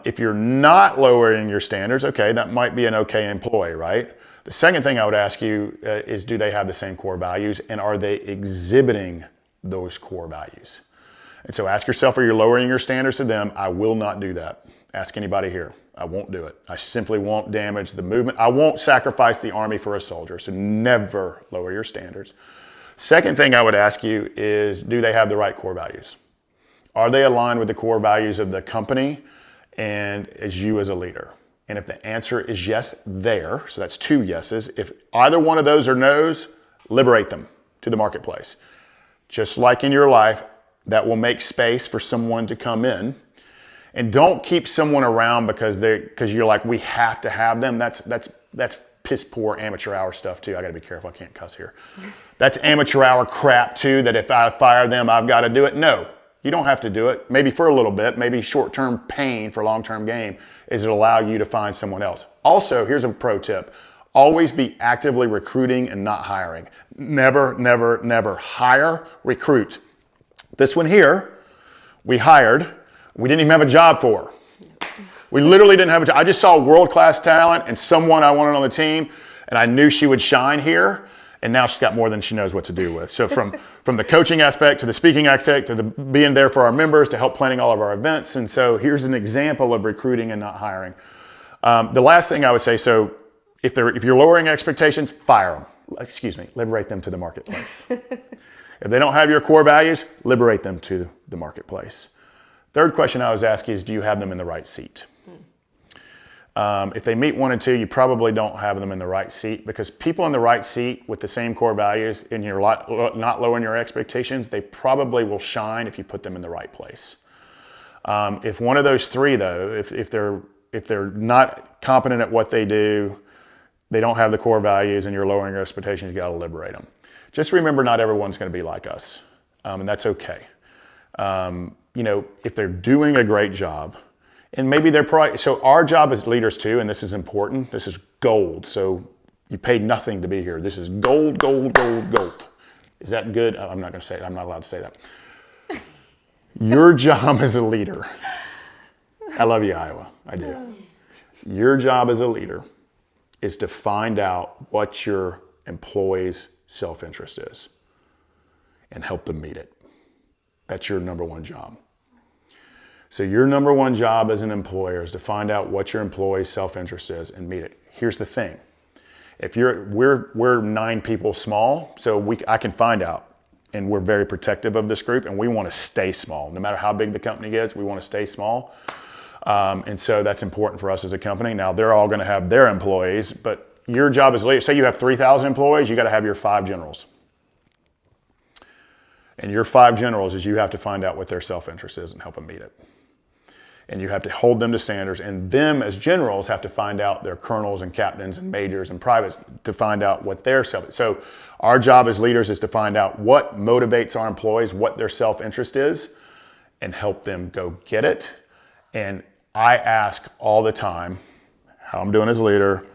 If you're not lowering your standards, okay, that might be an okay employee, right? The second thing I would ask you is, do they have the same core values, and are they exhibiting those core values? And so ask yourself, are you lowering your standards to them? I will not do that. Ask anybody here. I won't do it. I simply won't damage the movement. I won't sacrifice the Army for a soldier, so never lower your standards. Second thing I would ask you is, do they have the right core values? Are they aligned with the core values of the company and as you as a leader? And if the answer is yes there, so that's 2 yeses, if either one of those are no's, liberate them to the marketplace. Just like in your life, that will make space for someone to come in. And don't keep someone around because you're like, we have to have them. That's piss poor amateur hour stuff too. I gotta be careful, I can't cuss here. That's amateur hour crap too, that if I fire them, I've gotta do it. No, you don't have to do it. Maybe for a little bit, maybe short-term pain for long-term gain is it allow you to find someone else. Also, here's a pro tip. Always be actively recruiting and not hiring. Never, never, never hire, recruit. This one here, we hired, we didn't even have a job for. We literally didn't have a job. I just saw world-class talent and someone I wanted on the team, and I knew she would shine here. And now she's got more than she knows what to do with. So from the coaching aspect to the speaking aspect to the being there for our members to help planning all of our events. And so here's an example of recruiting and not hiring. The last thing I would say, so if you're lowering expectations, fire them. Liberate them to the marketplace. If they don't have your core values, liberate them to the marketplace. Third question I was asking is, do you have them in the right seat? If they meet 1 and 2, you probably don't have them in the right seat, because people in the right seat with the same core values and you're not lowering your expectations, they probably will shine if you put them in the right place. If one of those 3 though, if they're not competent at what they do, they don't have the core values and you're lowering your expectations, you gotta liberate them. Just remember, not everyone's gonna be like us, and that's okay. If they're doing a great job, and maybe so our job as leaders too, and this is important, this is gold. So you paid nothing to be here. This is gold, gold, gold, gold. Is that good? I'm not gonna say it, I'm not allowed to say that. Your job as a leader, I love you, Iowa, I do. Your job as a leader is to find out what your employees' self-interest is and help them meet it. That's your number 1 job. So your number 1 job as an employer is to find out what your employee's self-interest is and meet it. Here's the thing. We're 9 people small, so I can find out, and we're very protective of this group, and we want to stay small. No matter how big the company gets, we want to stay small. And so that's important for us as a company. Now, they're all going to have their employees, but your job as a leader, say you have 3,000 employees, you got to have your 5 generals. And your 5 generals is you have to find out what their self-interest is and help them meet it. And you have to hold them to standards, and them as generals have to find out their colonels and captains and majors and privates to find out what their so our job as leaders is to find out what motivates our employees, what their self-interest is, and help them go get it. And I ask all the time how I'm doing as a leader,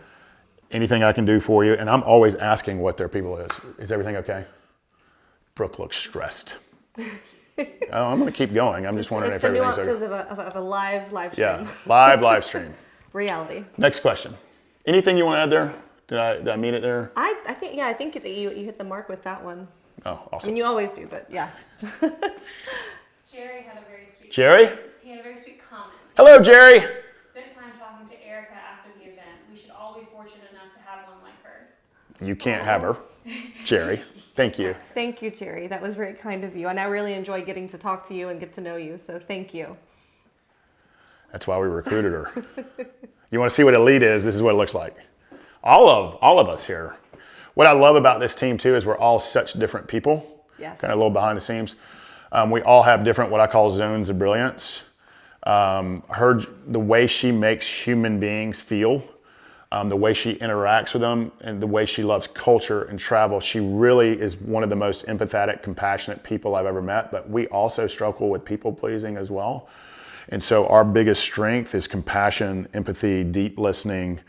anything I can do for you, and I'm always asking what their people is. Is everything okay? Brooke looks stressed. I'm going to keep going. I'm just wondering if everything's okay. It's the nuances of a live stream. Yeah, live stream. Reality. Next question. Anything you want to add there? Did I mean it there? I think that you hit the mark with that one. Oh, awesome. I mean, you always do, but yeah. Jerry had a very sweet He had a very sweet comment. Hello, Jerry. Spent time talking to Erika after the event. We should all be fortunate enough to have one like her. You can't have her, Jerry. Thank you. Thank you, Jerry. That was very kind of you. And I really enjoy getting to talk to you and get to know you. So thank you. That's why we recruited her. You want to see what elite is? This is what it looks like. All of us here. What I love about this team too is we're all such different people. Yes. Kind of a little behind the scenes. We all have different, what I call zones of brilliance. The way she makes human beings feel, the way she interacts with them, and the way she loves culture and travel. She really is one of the most empathetic, compassionate people I've ever met, but we also struggle with people pleasing as well. And so our biggest strength is compassion, empathy, deep listening,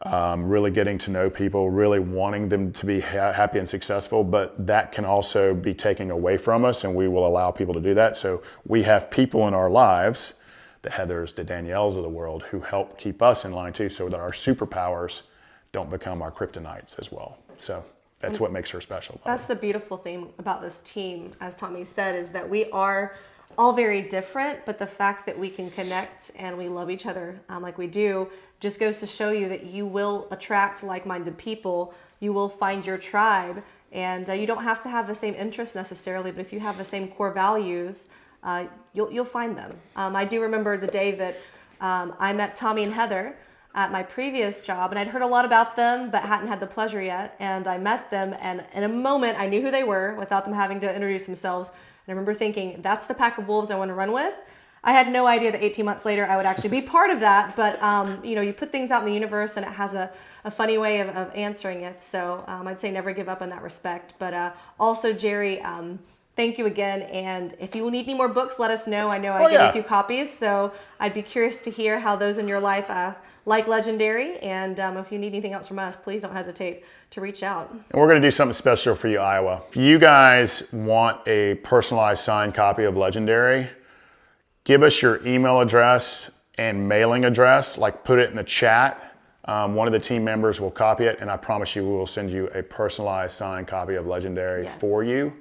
really getting to know people, really wanting them to be happy and successful, but that can also be taken away from us, and we will allow people to do that. So we have people in our lives, the Heathers, the Danielles of the world, who help keep us in line too, so that our superpowers don't become our kryptonites as well. So that's what makes her special. That's the beautiful thing about this team, as Tommy said, is that we are all very different, but the fact that we can connect and we love each other like we do just goes to show you that you will attract like-minded people. You will find your tribe, and you don't have to have the same interests necessarily, but if you have the same core values, you'll find them. I do remember the day that I met Tommy and Heather at my previous job, and I'd heard a lot about them, but hadn't had the pleasure yet. And I met them, and in a moment, I knew who they were without them having to introduce themselves. And I remember thinking, that's the pack of wolves I want to run with. I had no idea that 18 months later I would actually be part of that, but you put things out in the universe, and it has a funny way of answering it. So I'd say never give up in that respect. But also, Jerry, thank you again. And if you need any more books, let us know. I know I gave you a few copies, so I'd be curious to hear how those in your life like Legendary. And if you need anything else from us, please don't hesitate to reach out. And we're going to do something special for you, Iowa. If you guys want a personalized signed copy of Legendary, give us your email address and mailing address, like put it in the chat. One of the team members will copy it, and I promise you we will send you a personalized signed copy of Legendary for you.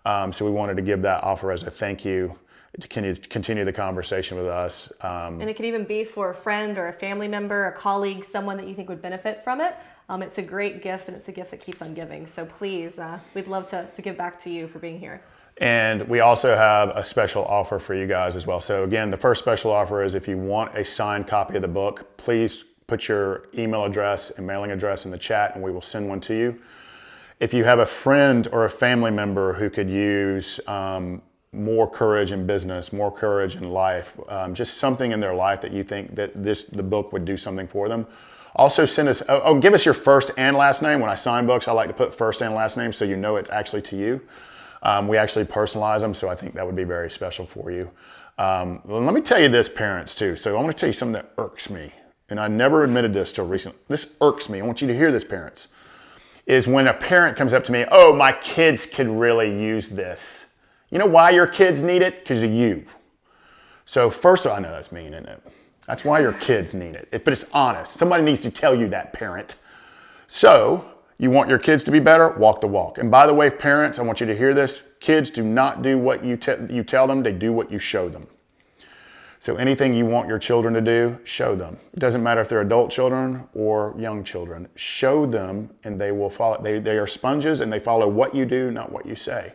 So we wanted to give that offer as a thank you to continue the conversation with us. And it could even be for a friend or a family member, a colleague, someone that you think would benefit from it. It's a great gift, and it's a gift that keeps on giving. So please, we'd love to give back to you for being here. And we also have a special offer for you guys as well. So again, the first special offer is if you want a signed copy of the book, please put your email address and mailing address in the chat, and we will send one to you. If you have a friend or a family member who could use more courage in business, more courage in life, just something in their life that you think that the book would do something for them, also send us, give us your first and last name. When I sign books, I like to put first and last name so you know it's actually to you. We actually personalize them, so I think that would be very special for you. Well, let me tell you this, parents, too. So I want to tell you something that irks me, and I never admitted this till recently. This irks me. I want you to hear this, parents, is when a parent comes up to me, oh, my kids could really use this. You know why your kids need it? Because of you. So first of all, I know that's mean, isn't it? That's why your kids need it. But it's honest. Somebody needs to tell you that, parent. So you want your kids to be better? Walk the walk. And by the way, parents, I want you to hear this. Kids do not do what you tell them. They do what you show them. So anything you want your children to do, show them. It doesn't matter if they're adult children or young children. Show them, and they will follow. They are sponges, and they follow what you do, not what you say.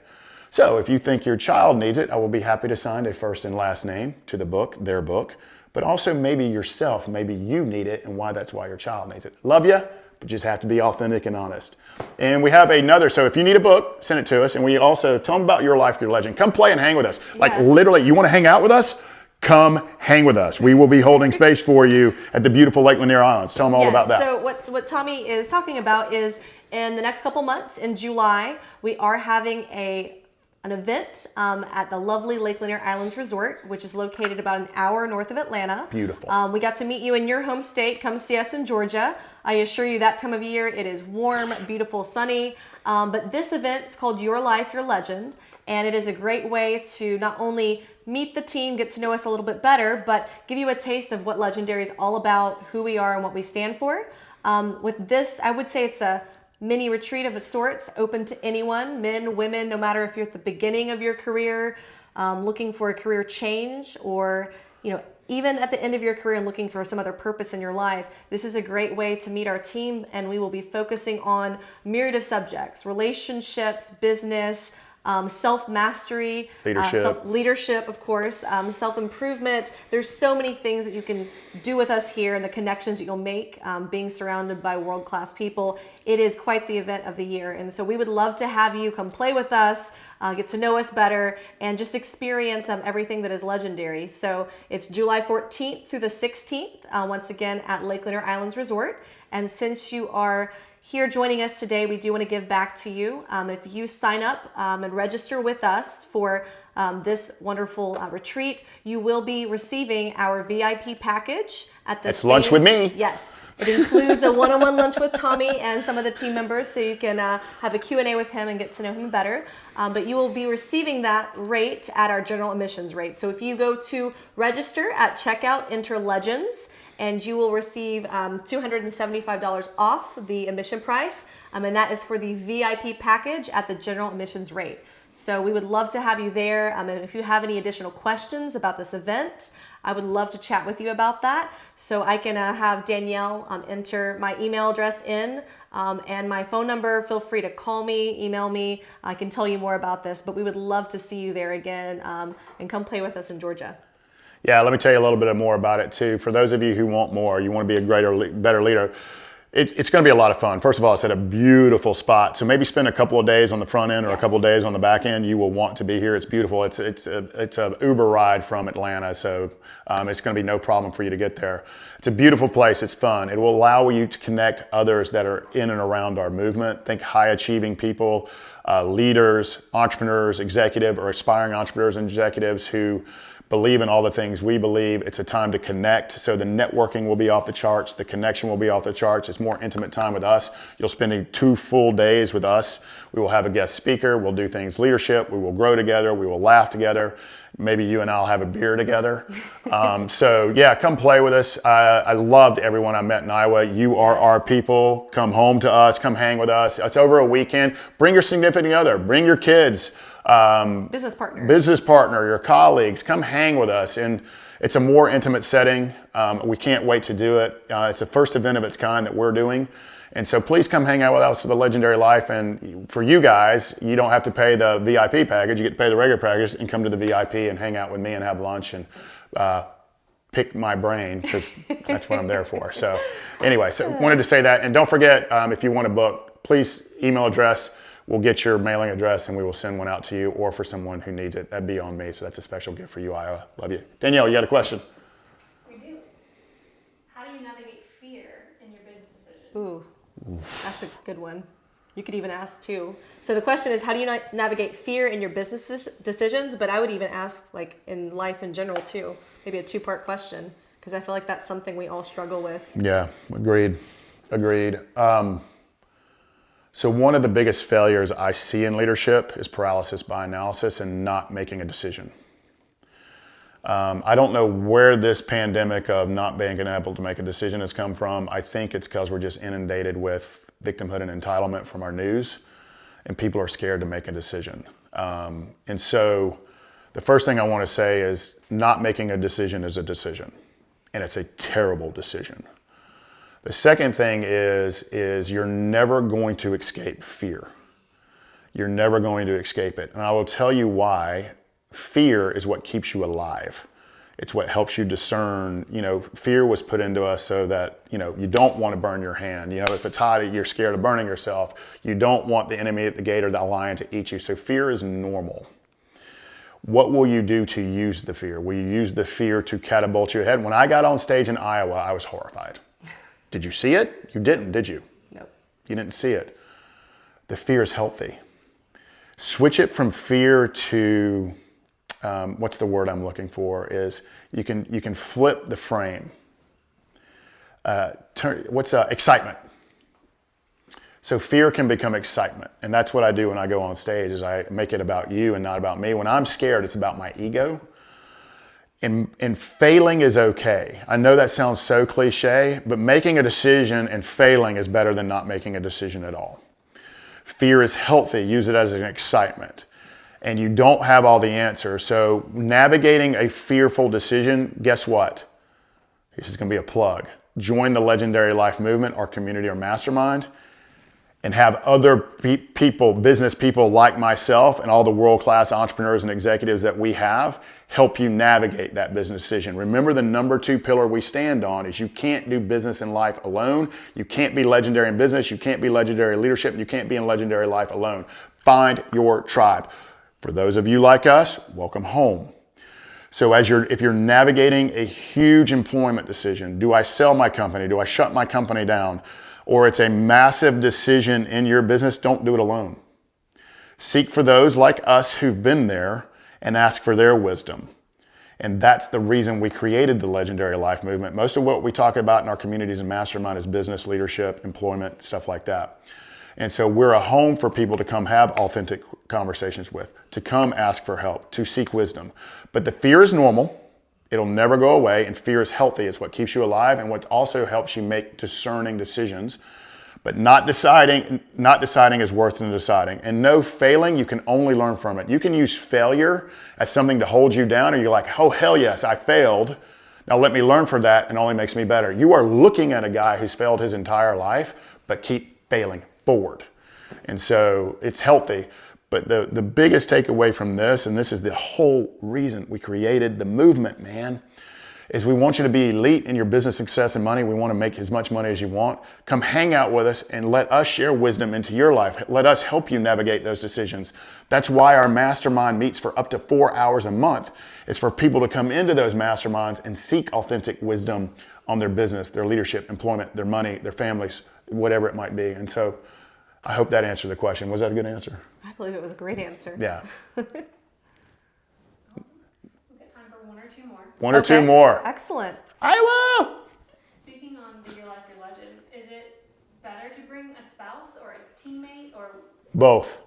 So if you think your child needs it, I will be happy to sign a first and last name to the book, their book. But also maybe yourself, maybe you need it, and that's why your child needs it. Love you. But just have to be authentic and honest. And we have another, so if you need a book, send it to us. And we also, tell them about your life, your legend. Come play and hang with us. Yes. Like literally, you want to hang out with us? Come hang with us. We will be holding space for you at the beautiful Lake Lanier Islands. Tell them all about that. So what Tommy is talking about is in the next couple months, in July, we are having an event at the lovely Lake Lanier Islands Resort, which is located about an hour north of Atlanta. Beautiful. We got to meet you in your home state. Come see us in Georgia. I assure you that time of year, it is warm, beautiful, sunny. But this event is called Your Life, Your Legend. And it is a great way to not only meet the team, get to know us a little bit better, but give you a taste of what Legendary is all about, who we are and what we stand for. With this, I would say it's a mini retreat of sorts, open to anyone, men, women, no matter if you're at the beginning of your career, looking for a career change, or even at the end of your career and looking for some other purpose in your life. This is a great way to meet our team, and we will be focusing on myriad of subjects: relationships, business, self-mastery, leadership, of course, self-improvement. There's so many things that you can do with us here and the connections that you'll make being surrounded by world-class people. It is quite the event of the year. And so we would love to have you come play with us, get to know us better, and just experience everything that is legendary. So it's July 14th through the 16th, once again at Lake Lanier Islands Resort. And since you are here joining us today, we do want to give back to you. If you sign up and register with us for this wonderful retreat, you will be receiving our VIP package at the lunch with me. Yes. It includes a one-on-one lunch with Tommy and some of the team members, so you can have a Q&A with him and get to know him better. But you will be receiving that rate at our general admissions rate. So if you go to register at checkout, enter Legends, and you will receive $275 off the admission price, and that is for the VIP package at the general admissions rate. So we would love to have you there. And if you have any additional questions about this event, I would love to chat with you about that. So I can have Danielle enter my email address in and my phone number. Feel free to call me, email me. I can tell you more about this, but we would love to see you there again and come play with us in Georgia. Yeah, let me tell you a little bit more about it too. For those of you who want more, you want to be a better leader, it's going to be a lot of fun. First of all, it's at a beautiful spot. So maybe spend a couple of days on the front end or a couple of days on the back end. You will want to be here. It's beautiful. It's a Uber ride from Atlanta, so it's going to be no problem for you to get there. It's a beautiful place. It's fun. It will allow you to connect others that are in and around our movement. Think high achieving people, leaders, entrepreneurs, executive or aspiring entrepreneurs and executives who believe in all the things we believe. It's a time to connect. So the networking will be off the charts. The connection will be off the charts. It's more intimate time with us. You'll spend 2 full days with us. We will have a guest speaker. We'll do things leadership. We will grow together. We will laugh together. Maybe you and I'll have a beer together. So yeah, come play with us. I loved everyone I met in Iowa. You are our people. Come home to us. Come hang with us. It's over a weekend. Bring your significant other. Bring your kids. Business partner, your colleagues, come hang with us. And it's a more intimate setting. We can't wait to do it. It's the first event of its kind that we're doing. And so please come hang out with us for the Legendary Life. And for you guys, you don't have to pay the VIP package. You get to pay the regular package and come to the VIP and hang out with me and have lunch and pick my brain, because that's what I'm there for. So anyway, so wanted to say that. And don't forget, if you want to book, please email address. We'll get your mailing address and we will send one out to you, or for someone who needs it. That'd be on me. So that's a special gift for you, Iowa. Love you. Danielle, you got a question? We do. How do you navigate fear in your business decisions? Ooh, that's a good one. You could even ask too. So the question is, how do you navigate fear in your business decisions? But I would even ask, like, in life in general too. Maybe a 2-part question, because I feel like that's something we all struggle with. Yeah, agreed. So one of the biggest failures I see in leadership is paralysis by analysis and not making a decision. I don't know where this pandemic of not being able to make a decision has come from. I think it's because we're just inundated with victimhood and entitlement from our news, and people are scared to make a decision. And so the first thing I want to say is not making a decision is a decision, and it's a terrible decision. The second thing is you're never going to escape fear. You're never going to escape it. And I will tell you why. Fear is what keeps you alive. It's what helps you discern. Fear was put into us so that, you don't want to burn your hand. If it's hot, you're scared of burning yourself. You don't want the enemy at the gate or the lion to eat you. So fear is normal. What will you do to use the fear? Will you use the fear to catapult you ahead? When I got on stage in Iowa, I was horrified. Did you see it? You didn't, did you? Nope. You didn't see it. The fear is healthy. Switch it from fear to, what's the word I'm looking for, is you can flip the frame. Excitement. So fear can become excitement. And that's what I do when I go on stage, is I make it about you and not about me. When I'm scared, it's about my ego. And failing is okay. I know that sounds so cliche, but making a decision and failing is better than not making a decision at all. Fear is healthy. Use it as an excitement. And you don't have all the answers. So navigating a fearful decision, guess what? This is going to be a plug. Join the Legendary Life movement, our community, our mastermind, and have other people, business people like myself and all the world-class entrepreneurs and executives that we have help you navigate that business decision. Remember, the number 2 pillar we stand on is you can't do business in life alone. You can't be legendary in business. You can't be legendary in leadership. And you can't be in legendary life alone. Find your tribe. For those of you like us, welcome home. So if you're navigating a huge employment decision, do I sell my company? Do I shut my company down? Or it's a massive decision in your business, don't do it alone. Seek for those like us who've been there and ask for their wisdom. And that's the reason we created the Legendary Life Movement. Most of what we talk about in our communities and mastermind is business, leadership, employment, stuff like that. And so we're a home for people to come have authentic conversations with, to come ask for help, to seek wisdom. But the fear is normal. It'll never go away, and fear is healthy. It's what keeps you alive and what also helps you make discerning decisions. But not deciding is worse than deciding. And no, failing, you can only learn from it. You can use failure as something to hold you down, or you're like, oh, hell yes, I failed. Now let me learn from that, and it only makes me better. You are looking at a guy who's failed his entire life, but keep failing forward. And so it's healthy. But the biggest takeaway from this, and this is the whole reason we created the movement, man, is we want you to be elite in your business success and money. We want to make as much money as you want. Come hang out with us and let us share wisdom into your life. Let us help you navigate those decisions. That's why our mastermind meets for up to 4 hours a month. It's for people to come into those masterminds and seek authentic wisdom on their business, their leadership, employment, their money, their families, whatever it might be. And so I hope that answered the question. Was that a good answer? I believe it was a great answer. Yeah. Awesome. We've got time for 1 or 2 more. One or two more. Excellent. I will. Speaking on the Your Life, Your Legend, is it better to bring a spouse or a teammate or Both.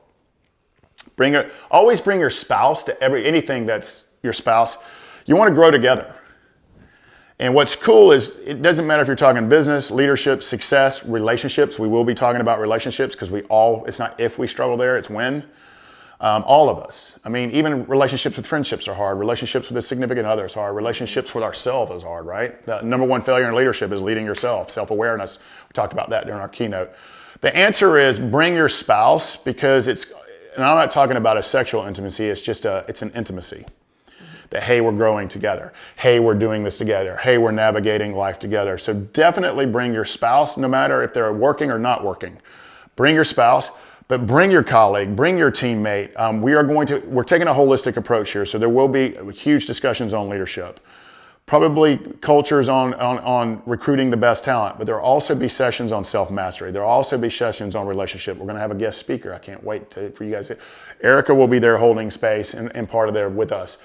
Always bring your spouse to anything that's your spouse. You want to grow together. And what's cool is it doesn't matter if you're talking business, leadership, success, relationships. We will be talking about relationships because it's not if we struggle there, it's when. All of us. I mean, even relationships with friendships are hard. Relationships with a significant other is hard. Relationships with ourselves is hard, right? The number 1 failure in leadership is leading yourself, self-awareness. We talked about that during our keynote. The answer is bring your spouse because and I'm not talking about a sexual intimacy, it's an intimacy. That, hey, we're growing together. Hey, we're doing this together. Hey, we're navigating life together. So definitely bring your spouse, no matter if they're working or not working. Bring your spouse, but bring your colleague, bring your teammate. We're taking a holistic approach here, so there will be huge discussions on leadership. Probably cultures on recruiting the best talent, but there will also be sessions on self-mastery. There will also be sessions on relationship. We're going to have a guest speaker. I can't wait for you guys. Erika will be there holding space and part of there with us.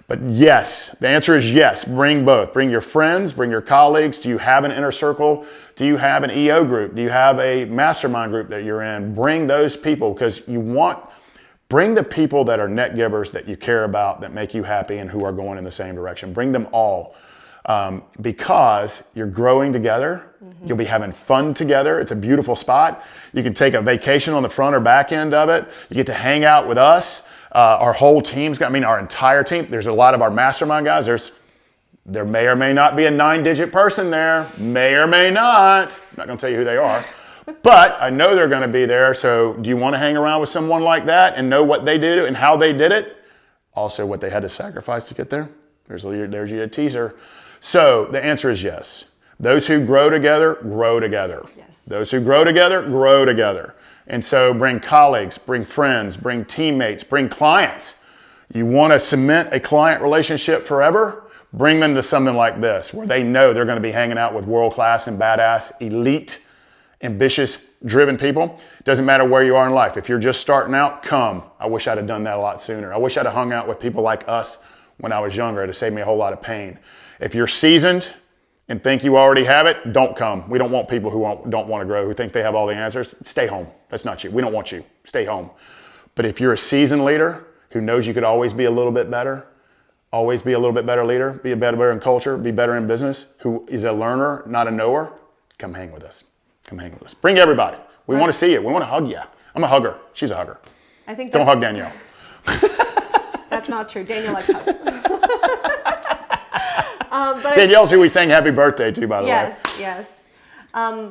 But yes, the answer is yes, bring both. Bring your friends, bring your colleagues. Do you have an inner circle? Do you have an EO group? Do you have a mastermind group that you're in? Bring those people because bring the people that are net givers that you care about, that make you happy and who are going in the same direction. Bring them all because you're growing together. Mm-hmm. You'll be having fun together. It's a beautiful spot. You can take a vacation on the front or back end of it. You get to hang out with us. Our whole team's our entire team. There's a lot of our mastermind guys. There may or may not be a 9-digit person there. May or may not. I'm not going to tell you who they are. But I know they're going to be there. So do you want to hang around with someone like that and know what they did and how they did it? Also what they had to sacrifice to get there? There's your teaser. So the answer is yes. Those who grow together, grow together. Yes. Those who grow together, grow together. And so bring colleagues, bring friends, bring teammates, bring clients. You want to cement a client relationship forever? Bring them to something like this where they know they're going to be hanging out with world-class and badass, elite, ambitious, driven people. It doesn't matter where you are in life. If you're just starting out, come. I wish I'd have done that a lot sooner. I wish I'd have hung out with people like us when I was younger. It'd have saved me a whole lot of pain. If you're seasoned and think you already have it, don't come. We don't want people who don't want to grow, who think they have all the answers. Stay home. That's not you. We don't want you. Stay home. But if you're a seasoned leader who knows you could always be a little bit better, always be a little bit better leader, be a better in culture, be better in business, who is a learner, not a knower, come hang with us. Come hang with us. Bring everybody. We want to see you. We want to hug you. I'm a hugger. She's a hugger. Don't hug Danielle. That's not true. Danielle likes hugs. But Danielle's who we sang happy birthday to, by the way. Yes.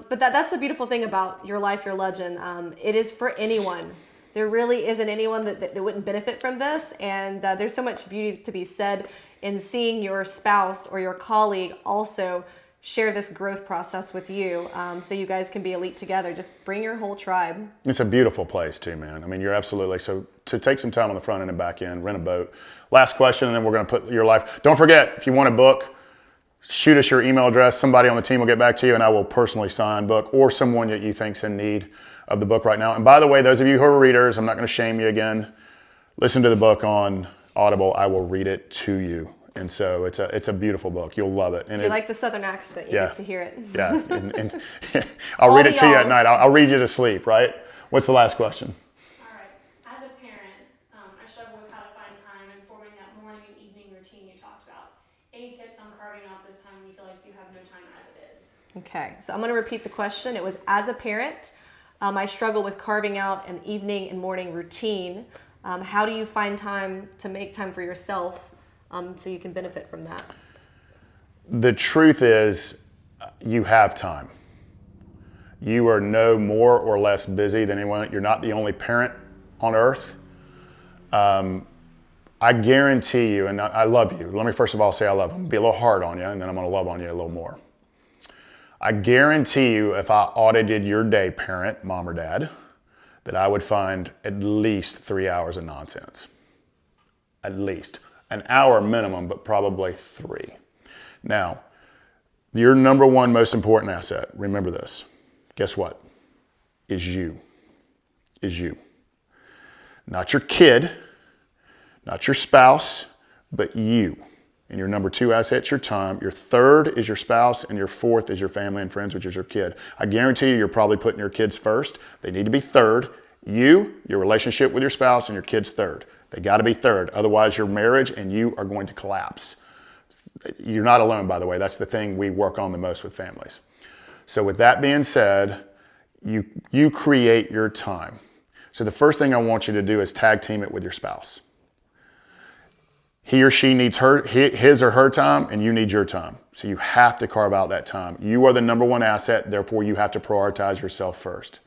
But that's the beautiful thing about Your Life, Your Legend. It is for anyone. There really isn't anyone that wouldn't benefit from this. And there's so much beauty to be said in seeing your spouse or your colleague also share this growth process with you, so you guys can be elite together. Just bring your whole tribe. It's a beautiful place too, man. I mean, you're absolutely, so to take some time on the front end and back end, rent a boat. Last question, and then we're going to put Your Life. Don't forget, if you want a book, shoot us your email address. Somebody on the team will get back to you, and I will personally sign book, or someone that you think's in need of the book right now. And by the way, those of you who are readers, I'm not going to shame you again. Listen to the book on Audible. I will read it to you. And so it's a beautiful book. You'll love it. And if you like the Southern accent, you get to hear it. Yeah, and I'll read it to you at night. I'll read you to sleep, right? What's the last question? All right. As a parent, I struggle with how to find time and forming that morning and evening routine you talked about. Any tips on carving out this time when you feel like you have no time as it is? Okay, so I'm going to repeat the question. It was, as a parent, I struggle with carving out an evening and morning routine. How do you find time to make time for yourself so you can benefit from that? The truth is, you have time. You are no more or less busy than anyone. You're not the only parent on earth. I guarantee you, and I love you. Let me first of all say I love you. Be a little hard on you, and then I'm going to love on you a little more. I guarantee you, if I audited your day, parent, mom or dad, that I would find at least 3 hours of nonsense. At least. An hour minimum, but probably 3. Now, your number one most important asset, remember this, guess what? Is you. Is you. Not your kid, not your spouse, but you. And your number 2 asset's your time. Your 3rd is your spouse, and your 4th is your family and friends, which is your kid. I guarantee you, you're probably putting your kids first. They need to be 3rd. You, your relationship with your spouse, and your kids 3rd. They got to be 3rd. Otherwise, your marriage and you are going to collapse. You're not alone, by the way. That's the thing we work on the most with families. So with that being said, you create your time. So the first thing I want you to do is tag team it with your spouse. He or she needs his or her time, and you need your time. So you have to carve out that time. You are the number one asset, therefore you have to prioritize yourself first.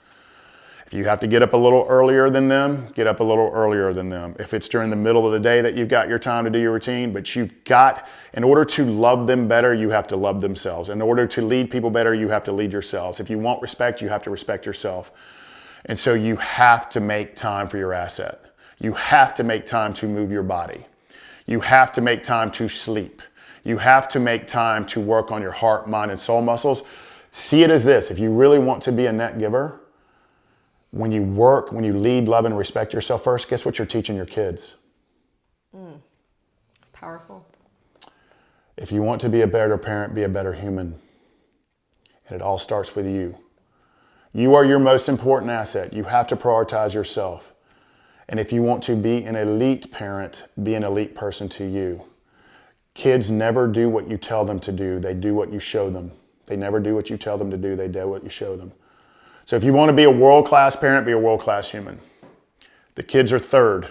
If you have to get up a little earlier than them, get up a little earlier than them. If it's during the middle of the day that you've got your time to do your routine, but in order to love them better, you have to love themselves. In order to lead people better, you have to lead yourselves. If you want respect, you have to respect yourself. And so you have to make time for your asset. You have to make time to move your body. You have to make time to sleep. You have to make time to work on your heart, mind, and soul muscles. See it as this. If you really want to be a net giver, when you work, when you lead, love, and respect yourself first, guess what you're teaching your kids? It's powerful. If you want to be a better parent, be a better human. And it all starts with you. You are your most important asset. You have to prioritize yourself. And if you want to be an elite parent, be an elite person to you. Kids never do what you tell them to do. They do what you show them. They never do what you tell them to do. They do what you show them. So if you want to be a world-class parent, be a world-class human. The kids are 3rd.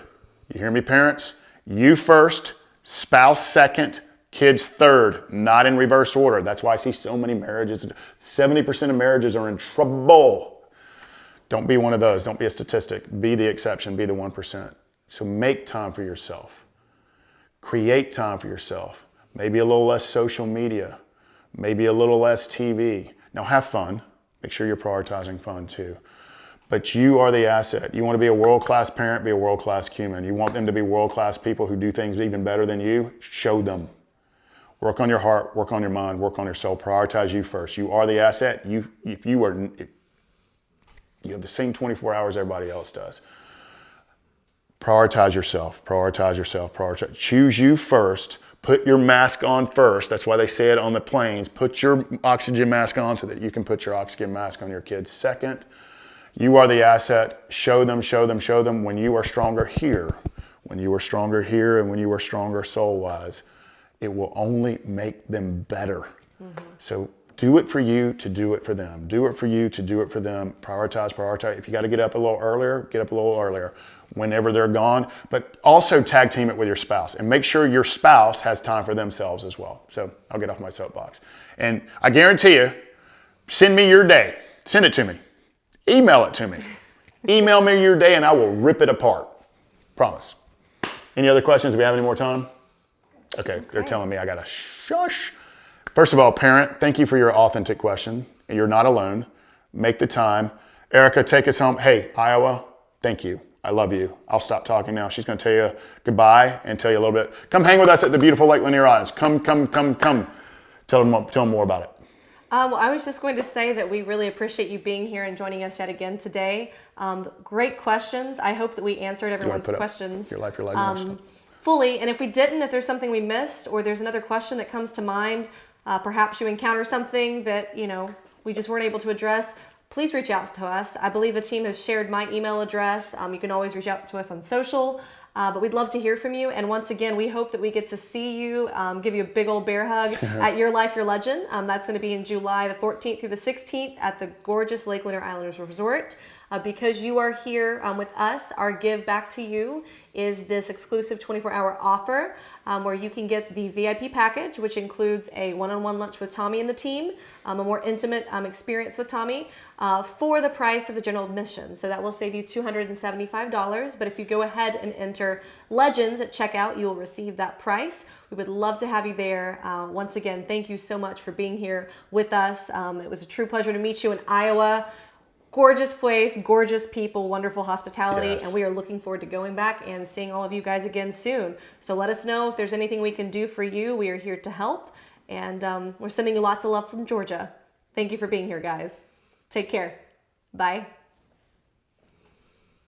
You hear me, parents? You first, spouse 2nd, kids 3rd, not in reverse order. That's why I see so many marriages. 70% of marriages are in trouble. Don't be one of those. Don't be a statistic. Be the exception. Be the 1%. So make time for yourself. Create time for yourself. Maybe a little less social media. Maybe a little less TV. Now have fun. Make sure you're prioritizing fun too. But you are the asset. You want to be a world-class parent, be a world-class human. You want them to be world-class people who do things even better than you, show them. Work on your heart, work on your mind, work on your soul. Prioritize you first. You are the asset. You have the same 24 hours everybody else does. Prioritize yourself, prioritize yourself, prioritize. Choose you first. Put your mask on first. That's why they say it on the planes. Put your oxygen mask on so that you can put your oxygen mask on your kids. 2nd, you are the asset. Show them, show them, show them when you are stronger here. When you are stronger here and when you are stronger soul-wise, it will only make them better. So do it for you to do it for them. Do it for you to do it for them. Prioritize, prioritize. If you got to get up a little earlier, get up a little earlier whenever they're gone. But also tag team it with your spouse and make sure your spouse has time for themselves as well. So I'll get off my soapbox. And I guarantee you, Send me your day. Send it to me. Email it to me. Email me your day and I will rip it apart. Promise. Any other questions? Do we have any more time? Okay, they're telling me I gotta shush. First of all, parent, thank you for your authentic question. And you're not alone. Make the time. Erika, take us home. Hey, Iowa, thank you. I love you. I'll stop talking now. She's gonna tell you goodbye and tell you a little bit. Come hang with us at the beautiful Lake Lanier Islands. Come. Tell them more about it. Well, I was just going to say that we really appreciate you being here and joining us yet again today. Great questions. I hope that we answered everyone's questions Your life, fully. And if we didn't, if there's something we missed or there's another question that comes to mind, perhaps you encounter something that, we just weren't able to address, please reach out to us. I believe the team has shared my email address. You can always reach out to us on social. But we'd love to hear from you. And once again, we hope that we get to see you, give you a big old bear hug at Your Life, Your Legend. That's going to be in July the 14th through the 16th at the gorgeous Lake Lanier Islanders Resort. Because you are here with us, our give back to you is this exclusive 24-hour offer where you can get the VIP package, which includes a one-on-one lunch with Tommy and the team, a more intimate experience with Tommy for the price of the general admission. So that will save you $275. But if you go ahead and enter Legends at checkout, you will receive that price. We would love to have you there. Once again, thank you so much for being here with us. It was a true pleasure to meet you in Iowa. Gorgeous place, gorgeous people, wonderful hospitality, Yes. and we are looking forward to going back and seeing all of you guys again soon. So let us know if there's anything we can do for you. We are here to help, and we're sending you lots of love from Georgia. Thank you for being here, guys. Take care. Bye.